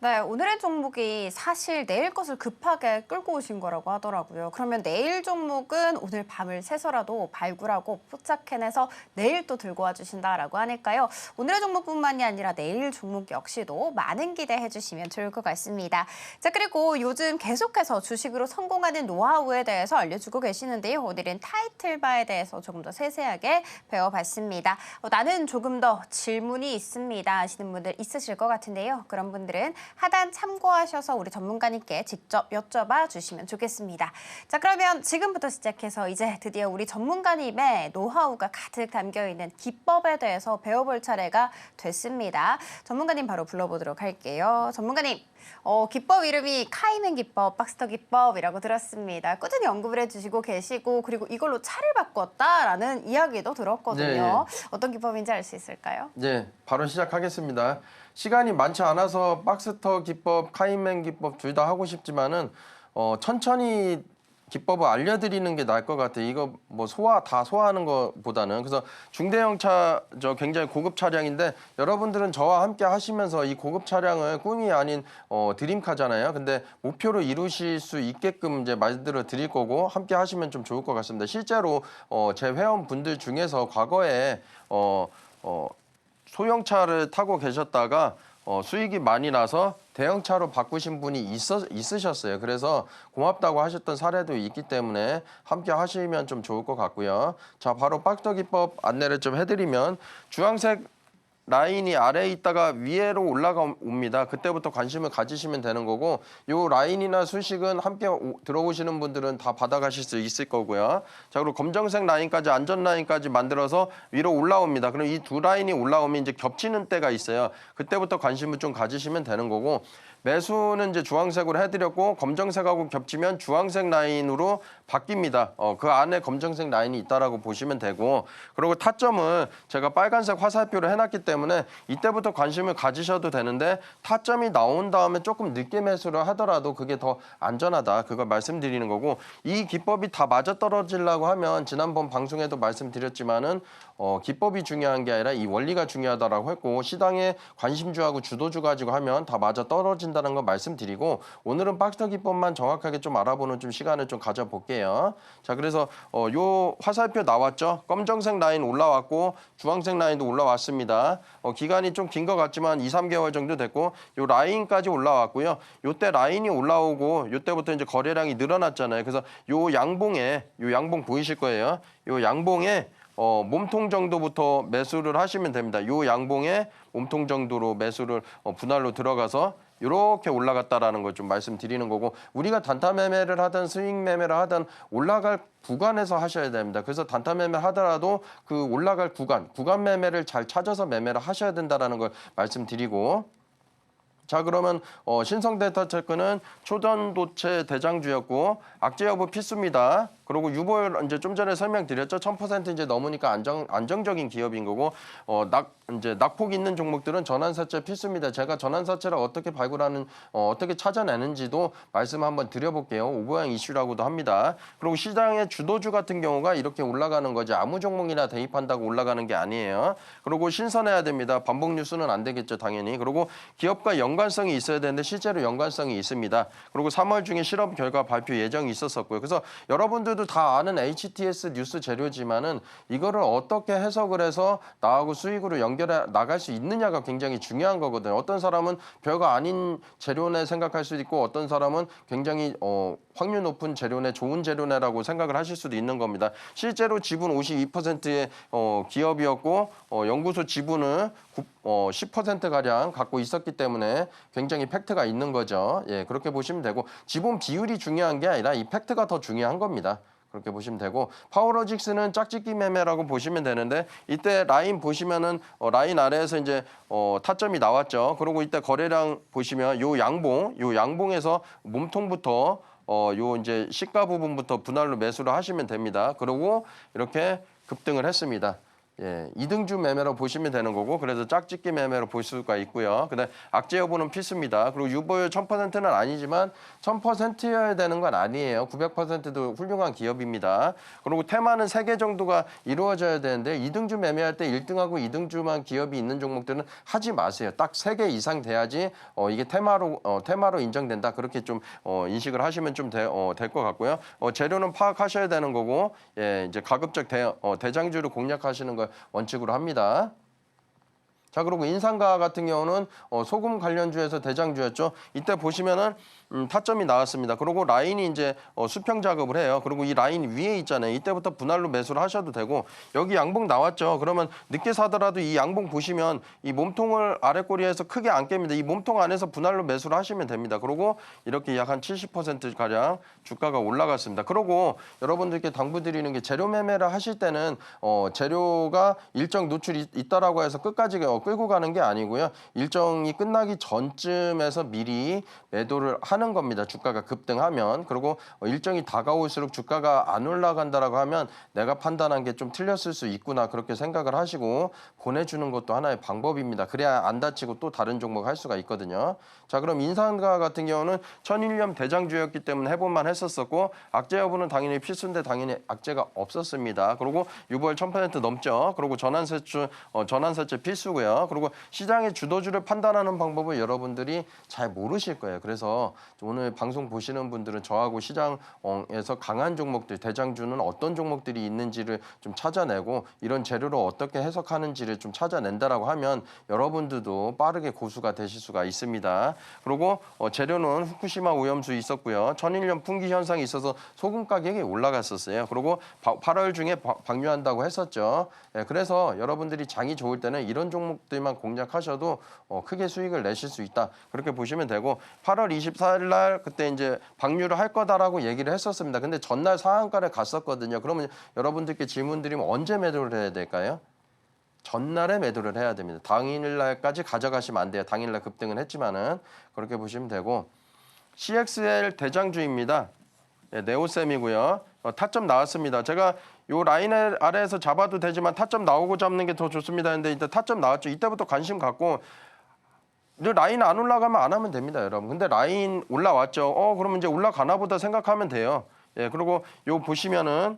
네, 오늘의 종목이 사실 내일 것을 급하게 끌고 오신 거라고 하더라고요. 그러면 내일 종목은 오늘 밤을 새서라도 발굴하고 포착해내서 내일 또 들고 와주신다라고 하니까요. 오늘의 종목뿐만이 아니라 내일 종목 역시도 많은 기대해 주시면 좋을 것 같습니다. 자, 그리고 요즘 계속해서 주식으로 성공하는 노하우에 대해서 알려주고 계시는데요. 오늘은 타이틀바에 대해서 조금 더 세세하게 배워봤습니다. 나는 조금 더 질문이 있습니다 하시는 분들 있으실 것 같은데요. 그런 분들은 하단 참고하셔서 우리 전문가님께 직접 여쭤봐 주시면 좋겠습니다. 자, 그러면 지금부터 시작해서 이제 드디어 우리 전문가님의 노하우가 가득 담겨있는 기법에 대해서 배워볼 차례가 됐습니다. 전문가님 바로 불러보도록 할게요. 전문가님, 기법 이름이 카이맨 기법, 박스터 기법이라고 들었습니다. 꾸준히 언급을 해주시고 계시고, 그리고 이걸로 차를 바꿨다라는 이야기도 들었거든요. 네. 어떤 기법인지 알 수 있을까요? 네, 바로 시작하겠습니다. 시간이 많지 않아서 박스터 기법, 카이맨 기법 둘 다 하고 싶지만은 천천히 기법을 알려드리는 게 나을 것 같아요. 이거 뭐 다 소화하는 것보다는. 그래서 중대형 차, 굉장히 고급 차량인데 여러분들은 저와 함께 하시면서 이 고급 차량을 꿈이 아닌 드림카잖아요. 근데 목표로 이루실 수 있게끔 이제 말들을 드릴 거고 함께 하시면 좀 좋을 것 같습니다. 실제로 제 회원분들 중에서 과거에 소형차를 타고 계셨다가 수익이 많이 나서 대형차로 바꾸신 분이 있으셨어요. 그래서 고맙다고 하셨던 사례도 있기 때문에 함께 하시면 좀 좋을 것 같고요. 자, 바로 박스터 기법 안내를 좀 해드리면 주황색 라인이 아래에 있다가 위로 올라옵니다. 그때부터 관심을 가지시면 되는 거고 요 라인이나 수식은 함께 들어오시는 분들은 다 받아가실 수 있을 거고요. 자, 그리고 검정색 라인까지 안전 라인까지 만들어서 위로 올라옵니다. 그럼 이 두 라인이 올라오면 이제 겹치는 때가 있어요. 그때부터 관심을 좀 가지시면 되는 거고 매수는 이제 주황색으로 해드렸고 검정색하고 겹치면 주황색 라인으로 바뀝니다. 그 안에 검정색 라인이 있다라고 보시면 되고 그리고 타점은 제가 빨간색 화살표로 해놨기 때문에 이때부터 관심을 가지셔도 되는데 타점이 나온 다음에 조금 늦게 매수를 하더라도 그게 더 안전하다. 그걸 말씀드리는 거고 이 기법이 다 맞아떨어지려고 하면 지난번 방송에도 말씀드렸지만은 기법이 중요한 게 아니라 이 원리가 중요하다라고 했고 시장에 관심주하고 주도주 가지고 하면 다 맞아떨어진다는 걸 말씀드리고 오늘은 박스터 기법만 정확하게 좀 알아보는 좀 시간을 좀 가져볼게요. 자, 그래서 요 화살표 나왔죠? 검정색 라인 올라왔고 주황색 라인도 올라왔습니다. 기간이 좀 긴 것 같지만 2, 3개월 정도 됐고 요 라인까지 올라왔고요. 요때 라인이 올라오고 요때부터 이제 거래량이 늘어났잖아요. 그래서 요 양봉 보이실 거예요. 요 양봉에 몸통 정도부터 매수를 하시면 됩니다. 요 양봉에 몸통 정도로 매수를 분할로 들어가서 이렇게 올라갔다라는 걸 좀 말씀드리는 거고 우리가 단타 매매를 하든 스윙 매매를 하든 올라갈 구간에서 하셔야 됩니다. 그래서 단타 매매 하더라도 그 올라갈 구간 매매를 잘 찾아서 매매를 하셔야 된다라는 걸 말씀드리고 자, 그러면 신성 데이터 체크는 초전도체 대장주였고 악재 여부 필수입니다. 그리고 유보율 이제 좀 전에 설명드렸죠. 1000% 이제 넘으니까 안정적인 기업인 거고 이제 낙폭 있는 종목들은 전환사채 필수입니다. 제가 전환사채를 어떻게 발굴하는 어떻게 찾아내는지도 말씀 한번 드려볼게요. 오버양 이슈라고도 합니다. 그리고 시장의 주도주 같은 경우가 이렇게 올라가는 거지 아무 종목이나 대입한다고 올라가는 게 아니에요. 그리고 신선해야 됩니다. 반복 뉴스는 안 되겠죠, 당연히. 그리고 기업과 연관성이 있어야 되는데 실제로 연관성이 있습니다. 그리고 3월 중에 실험 결과 발표 예정이 있었었고요. 그래서 여러분들도 다 아는 HTS 뉴스 재료지만은 이거를 어떻게 해석을 해서 나하고 수익으로 연결해 나갈 수 있느냐가 굉장히 중요한 거거든요. 어떤 사람은 별거 아닌 재료네 생각할 수도 있고 어떤 사람은 굉장히 확률 높은 재료네, 좋은 재료네라고 생각을 하실 수도 있는 겁니다. 실제로 지분 52%의 기업이었고 연구소 지분을 10%가량 갖고 있었기 때문에 굉장히 팩트가 있는 거죠. 예, 그렇게 보시면 되고 지분 비율이 중요한 게 아니라 이 팩트가 더 중요한 겁니다. 그렇게 보시면 되고 파워로직스는 짝짓기 매매라고 보시면 되는데 이때 라인 보시면은 라인 아래에서 이제 타점이 나왔죠. 그리고 이때 거래량 보시면 요 양봉에서 몸통부터 요 이제 시가 부분부터 분할로 매수를 하시면 됩니다. 그리고 이렇게 급등을 했습니다. 예, 이등주 매매로 보시면 되는 거고 그래서 짝짓기 매매로 볼 수가 있고요. 그다음에 악재 여부는 필수입니다. 그리고 유보율 1000%는 아니지만 1000%여야 되는 건 아니에요. 900%도 훌륭한 기업입니다. 그리고 테마는 3개 정도가 이루어져야 되는데 이등주 매매할 때 1등하고 2등주만 기업이 있는 종목들은 하지 마세요. 딱 3개 이상 돼야지 이게 테마로 인정된다. 그렇게 좀 인식을 하시면 좀 될 것 같고요. 재료는 파악하셔야 되는 거고 예, 이제 가급적 대장주를 공략하시는 걸 원칙으로 합니다. 자, 그리고 인상가 같은 경우는 소금 관련주에서 대장주였죠. 이때 보시면은 타점이 나왔습니다. 그리고 라인이 이제 수평 작업을 해요. 그리고 이 라인 위에 있잖아요. 이때부터 분할로 매수를 하셔도 되고 여기 양봉 나왔죠. 그러면 늦게 사더라도 이 양봉 보시면 이 몸통을 아랫꼬리에서 크게 안 깹니다. 이 몸통 안에서 분할로 매수를 하시면 됩니다. 그리고 이렇게 약 한 70%가량 주가가 올라갔습니다. 그리고 여러분들께 당부드리는 게 재료 매매를 하실 때는 재료가 일정 노출이 있다라고 해서 끝까지 끌고 가는 게 아니고요. 일정이 끝나기 전쯤에서 미리 매도를 하는 겁니다. 주가가 급등하면. 그리고 일정이 다가올수록 주가가 안 올라간다라고 하면 내가 판단한 게 좀 틀렸을 수 있구나 그렇게 생각을 하시고 보내주는 것도 하나의 방법입니다. 그래야 안 다치고 또 다른 종목 할 수가 있거든요. 자, 그럼 인상가 같은 경우는 천일염 대장주였기 때문에 해볼만 했었었고 악재 여부는 당연히 필수인데 당연히 악재가 없었습니다. 그리고 유보율 1000% 넘죠. 그리고 전환세출 필수고요. 그리고 시장의 주도주를 판단하는 방법을 여러분들이 잘 모르실 거예요. 그래서 오늘 방송 보시는 분들은 저하고 시장에서 강한 종목들, 대장주는 어떤 종목들이 있는지를 좀 찾아내고 이런 재료를 어떻게 해석하는지를 좀 찾아낸다라고 하면 여러분들도 빠르게 고수가 되실 수가 있습니다. 그리고 재료는 후쿠시마 오염수 있었고요. 천일염 풍기 현상이 있어서 소금 가격이 올라갔었어요. 그리고 8월 중에 방류한다고 했었죠. 예, 그래서 여러분들이 장이 좋을 때는 이런 종목들만 공략하셔도 크게 수익을 내실 수 있다. 그렇게 보시면 되고 8월 24일 날 그때 이제 방류를 할 거다라고 얘기를 했었습니다. 근데 전날 상한가를 갔었거든요. 그러면 여러분들께 질문 드리면 언제 매도를 해야 될까요? 전날에 매도를 해야 됩니다. 당일날까지 가져가시면 안 돼요. 당일날 급등은 했지만은 그렇게 보시면 되고 CXL 대장주입니다. 네, 네오셈이고요. 타점 나왔습니다. 제가 요 라인 아래에서 잡아도 되지만 타점 나오고 잡는 게 더 좋습니다. 근데 일단 타점 나왔죠. 이때부터 관심 갖고 라인 안 올라가면 안 하면 됩니다, 여러분. 근데 라인 올라왔죠. 그러면 이제 올라가나 보다 생각하면 돼요. 예, 그리고 요 보시면은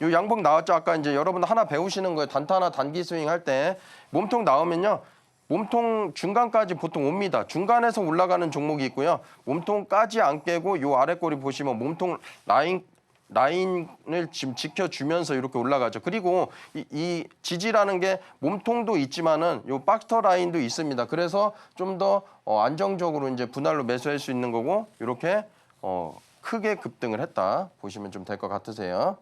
요 양봉 나왔죠. 아까 이제 여러분 하나 배우시는 거예요. 단타나 단기 스윙 할 때 몸통 나오면요. 몸통 중간까지 보통 옵니다. 중간에서 올라가는 종목이 있고요. 몸통까지 안 깨고 요 아래 꼬리 보시면 몸통 라인을 지금 지켜주면서 이렇게 올라가죠. 그리고 이 지지라는 게 몸통도 있지만은 요 박스터 라인도 있습니다. 그래서 좀 더 안정적으로 이제 분할로 매수할 수 있는 거고 이렇게 크게 급등을 했다 보시면 좀 될 것 같으세요.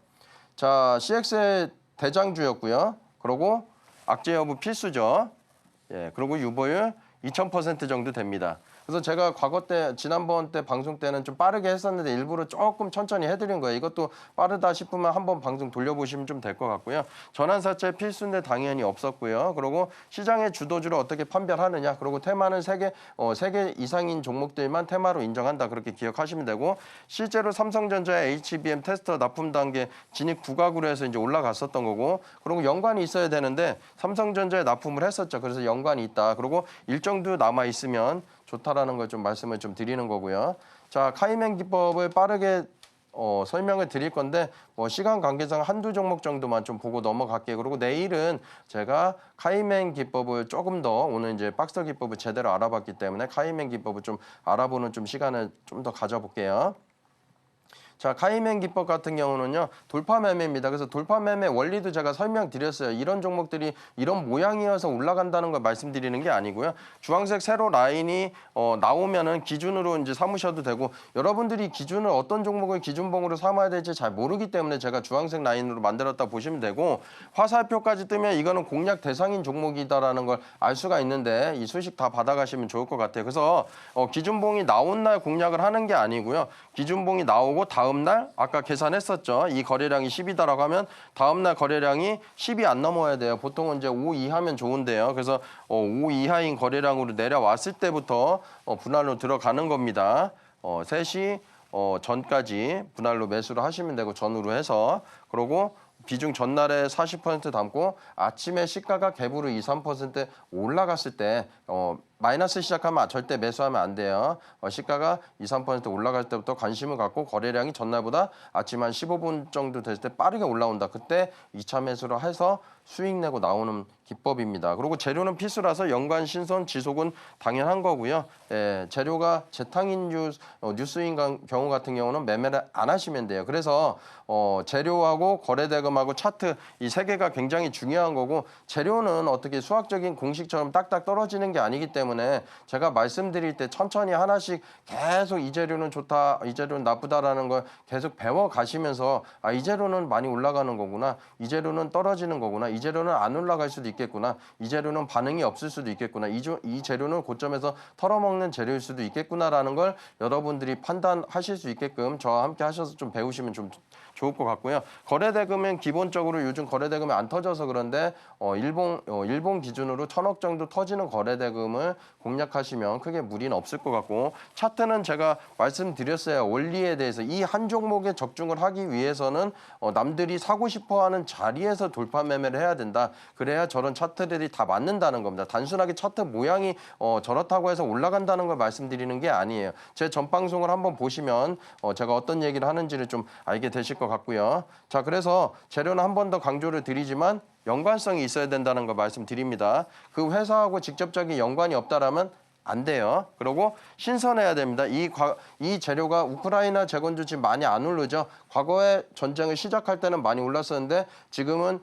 자, CX의 대장주였고요. 그리고 악재 여부 필수죠. 예, 그리고 유보율 2000% 정도 됩니다. 그래서 제가 과거 때 지난번 때 방송 때는 좀 빠르게 했었는데 일부러 조금 천천히 해드린 거예요. 이것도 빠르다 싶으면 한번 방송 돌려보시면 좀 될 것 같고요. 전환사채 필수인데 당연히 없었고요. 그리고 시장의 주도주를 어떻게 판별하느냐. 그리고 테마는 세 개 이상인 종목들만 테마로 인정한다. 그렇게 기억하시면 되고 실제로 삼성전자의 HBM 테스터 납품 단계 진입 국악으로 해서 이제 올라갔었던 거고 그리고 연관이 있어야 되는데 삼성전자에 납품을 했었죠. 그래서 연관이 있다. 그리고 일정도 남아 있으면 좋다라는 걸 좀 말씀을 좀 드리는 거고요. 자, 카이맨 기법을 빠르게 설명을 드릴 건데 시간 관계상 한두 종목 정도만 좀 보고 넘어갈게요. 그리고 내일은 제가 카이맨 기법을 조금 더 오늘 이제 박스터 기법을 제대로 알아봤기 때문에 카이맨 기법을 좀 알아보는 좀 시간을 좀 더 가져볼게요. 자, 카이맨 기법 같은 경우는요. 돌파 매매입니다. 그래서 돌파 매매 원리도 제가 설명드렸어요. 이런 종목들이 이런 모양이어서 올라간다는 걸 말씀드리는 게 아니고요. 주황색 세로 라인이 나오면은 기준으로 이제 삼으셔도 되고 여러분들이 기준을 어떤 종목을 기준봉으로 삼아야 될지 잘 모르기 때문에 제가 주황색 라인으로 만들었다 보시면 되고 화살표까지 뜨면 이거는 공략 대상인 종목이다라는 걸 알 수가 있는데 이 수식 다 받아가시면 좋을 것 같아요. 그래서 기준봉이 나온 날 공략을 하는 게 아니고요. 기준봉이 나오고 다음 날 아까 계산했었죠. 이 거래량이 10이다라고 하면 다음 날 거래량이 10이 안 넘어야 돼요. 보통은 이제 5 이하면 좋은데요. 그래서 5 이하인 거래량으로 내려왔을 때부터 분할로 들어가는 겁니다. 3시 전까지 분할로 매수를 하시면 되고 전후로 해서 그러고 비중 전날에 40% 담고 아침에 시가가 갭으로 2, 3% 올라갔을 때 마이너스 시작하면 절대 매수하면 안 돼요. 시가가 2, 3% 올라갈 때부터 관심을 갖고 거래량이 전날보다 아침 한 15분 정도 됐을 때 빠르게 올라온다. 그때 2차 매수를 해서 수익 내고 나오는 기법입니다. 그리고 재료는 필수라서 연관, 신선, 지속은 당연한 거고요. 예, 재료가 재탕인 뉴스인 경우 같은 경우는 매매를 안 하시면 돼요. 그래서 재료하고 거래대금하고 차트 이 세 개가 굉장히 중요한 거고 재료는 어떻게 수학적인 공식처럼 딱딱 떨어지는 게 아니기 때문에 제가 말씀드릴 때 천천히 하나씩 계속 이 재료는 좋다, 이 재료는 나쁘다라는 걸 계속 배워 가시면서 이 재료는 많이 올라가는 거구나, 이 재료는 떨어지는 거구나, 이 재료는 안 올라갈 수도 있겠구나, 이 재료는 반응이 없을 수도 있겠구나, 이 재료는 고점에서 털어먹는 재료일 수도 있겠구나라는 걸 여러분들이 판단하실 수 있게끔 저와 함께 하셔서 좀 배우시면 좀 좋을 것 같고요. 거래대금은 기본적으로 요즘 거래대금이 안 터져서 그런데 일본 기준으로 1,000억 정도 터지는 거래대금을 공략하시면 크게 무리는 없을 것 같고 차트는 제가 말씀드렸어요. 원리에 대해서 이 한 종목에 적중을 하기 위해서는 남들이 사고 싶어하는 자리에서 돌파 매매를 해야 된다. 그래야 저런 차트들이 다 맞는다는 겁니다. 단순하게 차트 모양이 저렇다고 해서 올라간다는 걸 말씀드리는 게 아니에요. 제 전 방송을 한번 보시면 제가 어떤 얘기를 하는지를 좀 알게 되실 것 같고요. 자, 그래서 재료는 한 번 더 강조를 드리지만 연관성이 있어야 된다는 걸 말씀드립니다. 그 회사하고 직접적인 연관이 없다라면 안 돼요. 그리고 신선해야 됩니다. 이 재료가 우크라이나 재건주 지금 많이 안 오르죠. 과거에 전쟁을 시작할 때는 많이 올랐었는데 지금은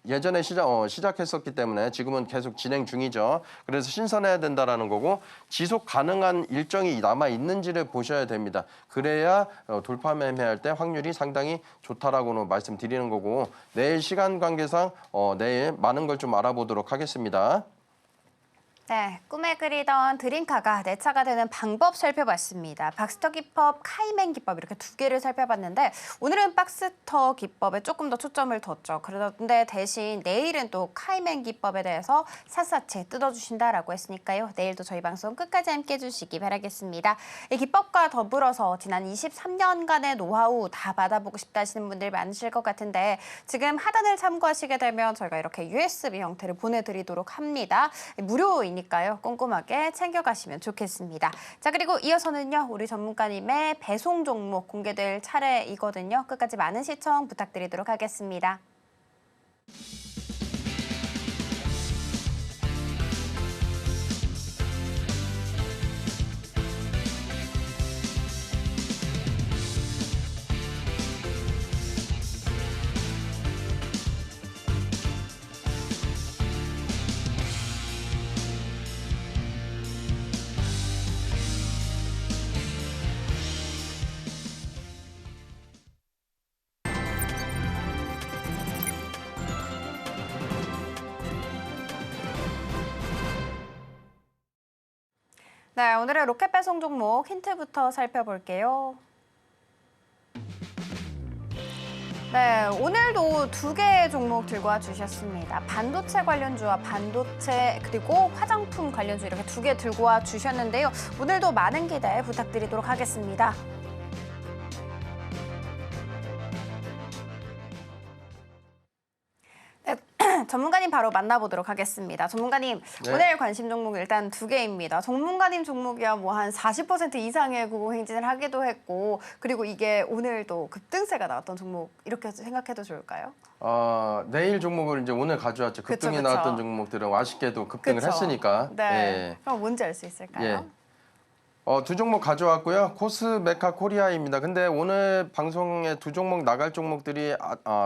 예전에 시작했었기 때문에 지금은 계속 진행 중이죠. 그래서 신선해야 된다라는 거고 지속 가능한 일정이 남아 있는지를 보셔야 됩니다. 그래야 돌파 매매할 때 확률이 상당히 좋다라고는 말씀드리는 거고 내일 시간 관계상 내일 많은 걸 좀 알아보도록 하겠습니다. 네, 꿈에 그리던 드림카가 내 차가 되는 방법 살펴봤습니다. 박스터 기법, 카이맨 기법 이렇게 두 개를 살펴봤는데 오늘은 박스터 기법에 조금 더 초점을 뒀죠. 그런데 대신 내일은 또 카이맨 기법에 대해서 샅샅이 뜯어주신다라고 했으니까요. 내일도 저희 방송 끝까지 함께해 주시기 바라겠습니다. 이 기법과 더불어서 지난 23년간의 노하우 다 받아보고 싶다 하시는 분들 많으실 것 같은데 지금 하단을 참고하시게 되면 저희가 이렇게 USB 형태를 보내드리도록 합니다. 무료이니까 니까요. 꼼꼼하게 챙겨가시면 좋겠습니다. 자, 그리고 이어서는요. 우리 전문가님의 배송 종목 공개될 차례이거든요. 끝까지 많은 시청 부탁드리도록 하겠습니다. 네, 오늘의 로켓 배송 종목 힌트부터 살펴볼게요. 네, 오늘도 두 개의 종목 들고 와주셨습니다. 반도체 관련주와 반도체 그리고 화장품 관련주 이렇게 두 개 들고 와주셨는데요. 오늘도 많은 기대 부탁드리도록 하겠습니다. 전문가님 바로 만나보도록 하겠습니다. 전문가님, 네. 오늘 관심 종목 일단 두 개입니다. 전문가님 종목이야 뭐 한 40% 이상의 고공행진을 하기도 했고 그리고 이게 오늘도 급등세가 나왔던 종목 이렇게 생각해도 좋을까요? 내일 종목을 이제 오늘 가져왔죠. 급등이 그쵸. 나왔던 종목들은 아쉽게도 급등을 그쵸. 했으니까. 네. 예. 그럼 뭔지 알 수 있을까요? 예. 두 종목 가져왔고요. 코스메카 코리아입니다. 근데 오늘 방송에 두 종목 나갈 종목들이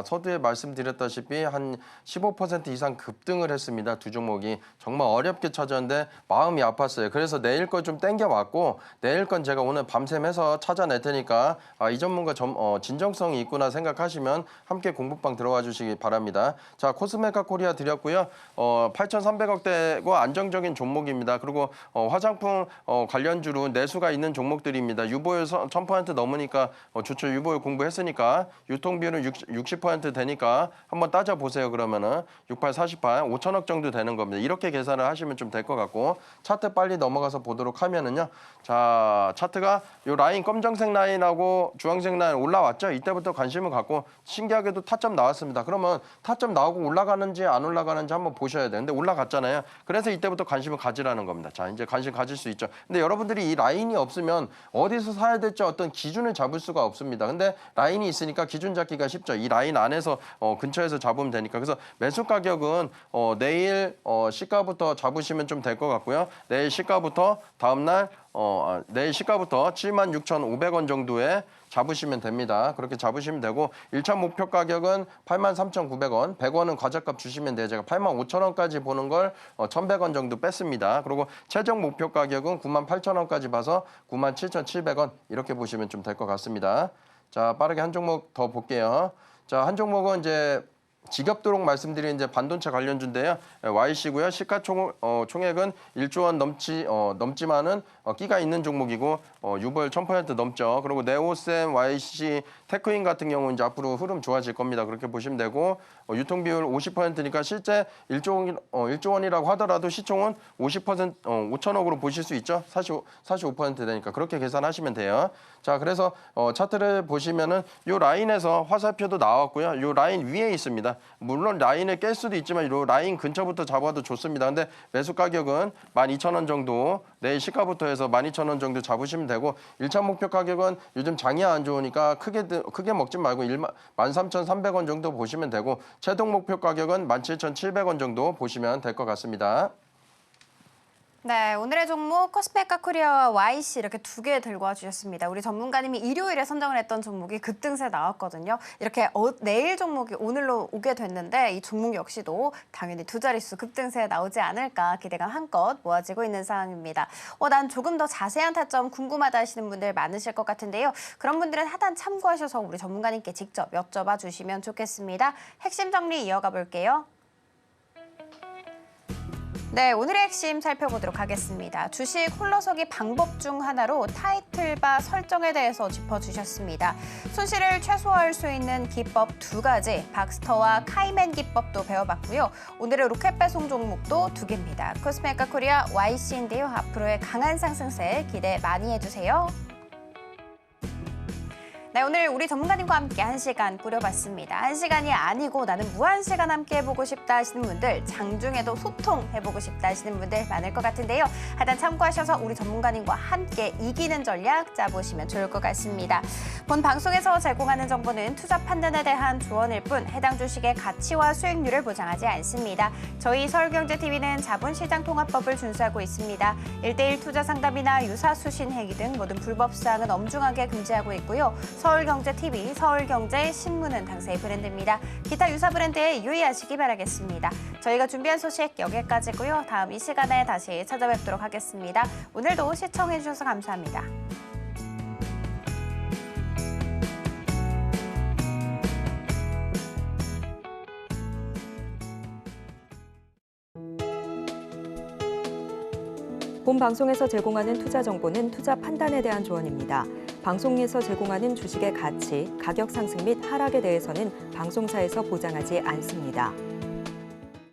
서두에 말씀드렸다시피 한 15% 이상 급등을 했습니다. 두 종목이 정말 어렵게 찾았는데 마음이 아팠어요. 그래서 내일 거 좀 땡겨왔고 내일 건 제가 오늘 밤샘해서 찾아낼 테니까 이 전문가 진정성이 있구나 생각하시면 함께 공부방 들어와 주시기 바랍니다. 자, 코스메카 코리아 드렸고요. 8,300억대고 안정적인 종목입니다. 그리고 화장품 관련주로 내수가 있는 종목들입니다. 유보율 1000% 넘으니까 좋죠. 유보율 공부했으니까 유통비율은 60% 되니까 한번 따져보세요. 그러면은 68, 48, 5천억 정도 되는 겁니다. 이렇게 계산을 하시면 좀 될 것 같고 차트 빨리 넘어가서 보도록 하면은요. 자, 차트가 요 라인 검정색 라인하고 주황색 라인 올라왔죠. 이때부터 관심을 갖고 신기하게도 타점 나왔습니다. 그러면 타점 나오고 올라가는지 안 올라가는지 한번 보셔야 돼요. 근데 올라갔잖아요. 그래서 이때부터 관심을 가지라는 겁니다. 자, 이제 관심 가질 수 있죠. 근데 여러분들이 이 라인이 없으면 어디서 사야 될지 어떤 기준을 잡을 수가 없습니다. 근데 라인이 있으니까 기준 잡기가 쉽죠. 이 라인 안에서 근처에서 잡으면 되니까. 그래서 매수 가격은 내일 시가부터 잡으시면 좀 될 것 같고요. 내일 시가부터 다음날 내일 시가부터 76,500원 정도에 잡으시면 됩니다. 그렇게 잡으시면 되고 1차 목표 가격은 83,900원, 100원은 과자값 주시면 돼요. 제가 85,000원까지 보는 걸 1,100원 정도 뺐습니다. 그리고 최종 목표 가격은 98,000원까지 봐서 97,700원 이렇게 보시면 좀 될 것 같습니다. 자, 빠르게 한 종목 더 볼게요. 자, 한 종목은 이제 지겹도록 말씀드린 이제 반도체 관련주인데요. YC고요. 시가총액은 1조 원 넘지만은 끼가 있는 종목이고 유보율 1000% 넘죠. 그리고 네오셈, YC, 테크인 같은 경우는 이제 앞으로 흐름 좋아질 겁니다. 그렇게 보시면 되고 유통비율 50%니까 실제 1조 원이라고 하더라도 시총은 50% 5천억으로 보실 수 있죠. 45% 되니까 그렇게 계산하시면 돼요. 자, 그래서 차트를 보시면은 요 라인에서 화살표도 나왔고요. 요 라인 위에 있습니다. 물론 라인을 깰 수도 있지만 요 라인 근처부터 잡아도 좋습니다. 근데 매수 가격은 12,000원 정도 내일 시가부터 해서 12,000원 정도 잡으시면 되고 1차 목표 가격은 요즘 장이 안 좋으니까 크게 먹지 말고 13,300원 정도 보시면 되고 최종 목표 가격은 17,700원 정도 보시면 될 것 같습니다. 네, 오늘의 종목 코스메카 코리아와 YC 이렇게 두 개 들고 와주셨습니다. 우리 전문가님이 일요일에 선정을 했던 종목이 급등세 나왔거든요. 이렇게 내일 종목이 오늘로 오게 됐는데 이 종목 역시도 당연히 두 자릿수 급등세 나오지 않을까 기대감 한껏 모아지고 있는 상황입니다. 난 조금 더 자세한 타점 궁금하다 하시는 분들 많으실 것 같은데요. 그런 분들은 하단 참고하셔서 우리 전문가님께 직접 여쭤봐 주시면 좋겠습니다. 핵심 정리 이어가 볼게요. 네, 오늘의 핵심 살펴보도록 하겠습니다. 주식 홀로서기 방법 중 하나로 타이틀바 설정에 대해서 짚어주셨습니다. 손실을 최소화할 수 있는 기법 두 가지, 박스터와 카이맨 기법도 배워봤고요. 오늘의 로켓 배송 종목도 두 개입니다. 코스메카 코리아 YC인데요. 앞으로의 강한 상승세 기대 많이 해주세요. 네, 오늘 우리 전문가님과 함께 1시간 꾸려봤습니다. 1시간이 아니고 나는 무한시간 함께 해보고 싶다 하시는 분들, 장중에도 소통해보고 싶다 하시는 분들 많을 것 같은데요. 하단 참고하셔서 우리 전문가님과 함께 이기는 전략 짜보시면 좋을 것 같습니다. 본 방송에서 제공하는 정보는 투자 판단에 대한 조언일 뿐 해당 주식의 가치와 수익률을 보장하지 않습니다. 저희 서울경제TV는 자본시장통합법을 준수하고 있습니다. 1:1 투자 상담이나 유사 수신 행위 등 모든 불법사항은 엄중하게 금지하고 있고요. 서울경제TV, 서울경제신문은 당사의 브랜드입니다. 기타 유사 브랜드에 유의하시기 바라겠습니다. 저희가 준비한 소식 여기까지고요. 다음 이 시간에 다시 찾아뵙도록 하겠습니다. 오늘도 시청해주셔서 감사합니다. 본 방송에서 제공하는 투자 정보는 투자 판단에 대한 조언입니다. 방송에서 제공하는 주식의 가치, 가격 상승 및 하락에 대해서는 방송사에서 보장하지 않습니다.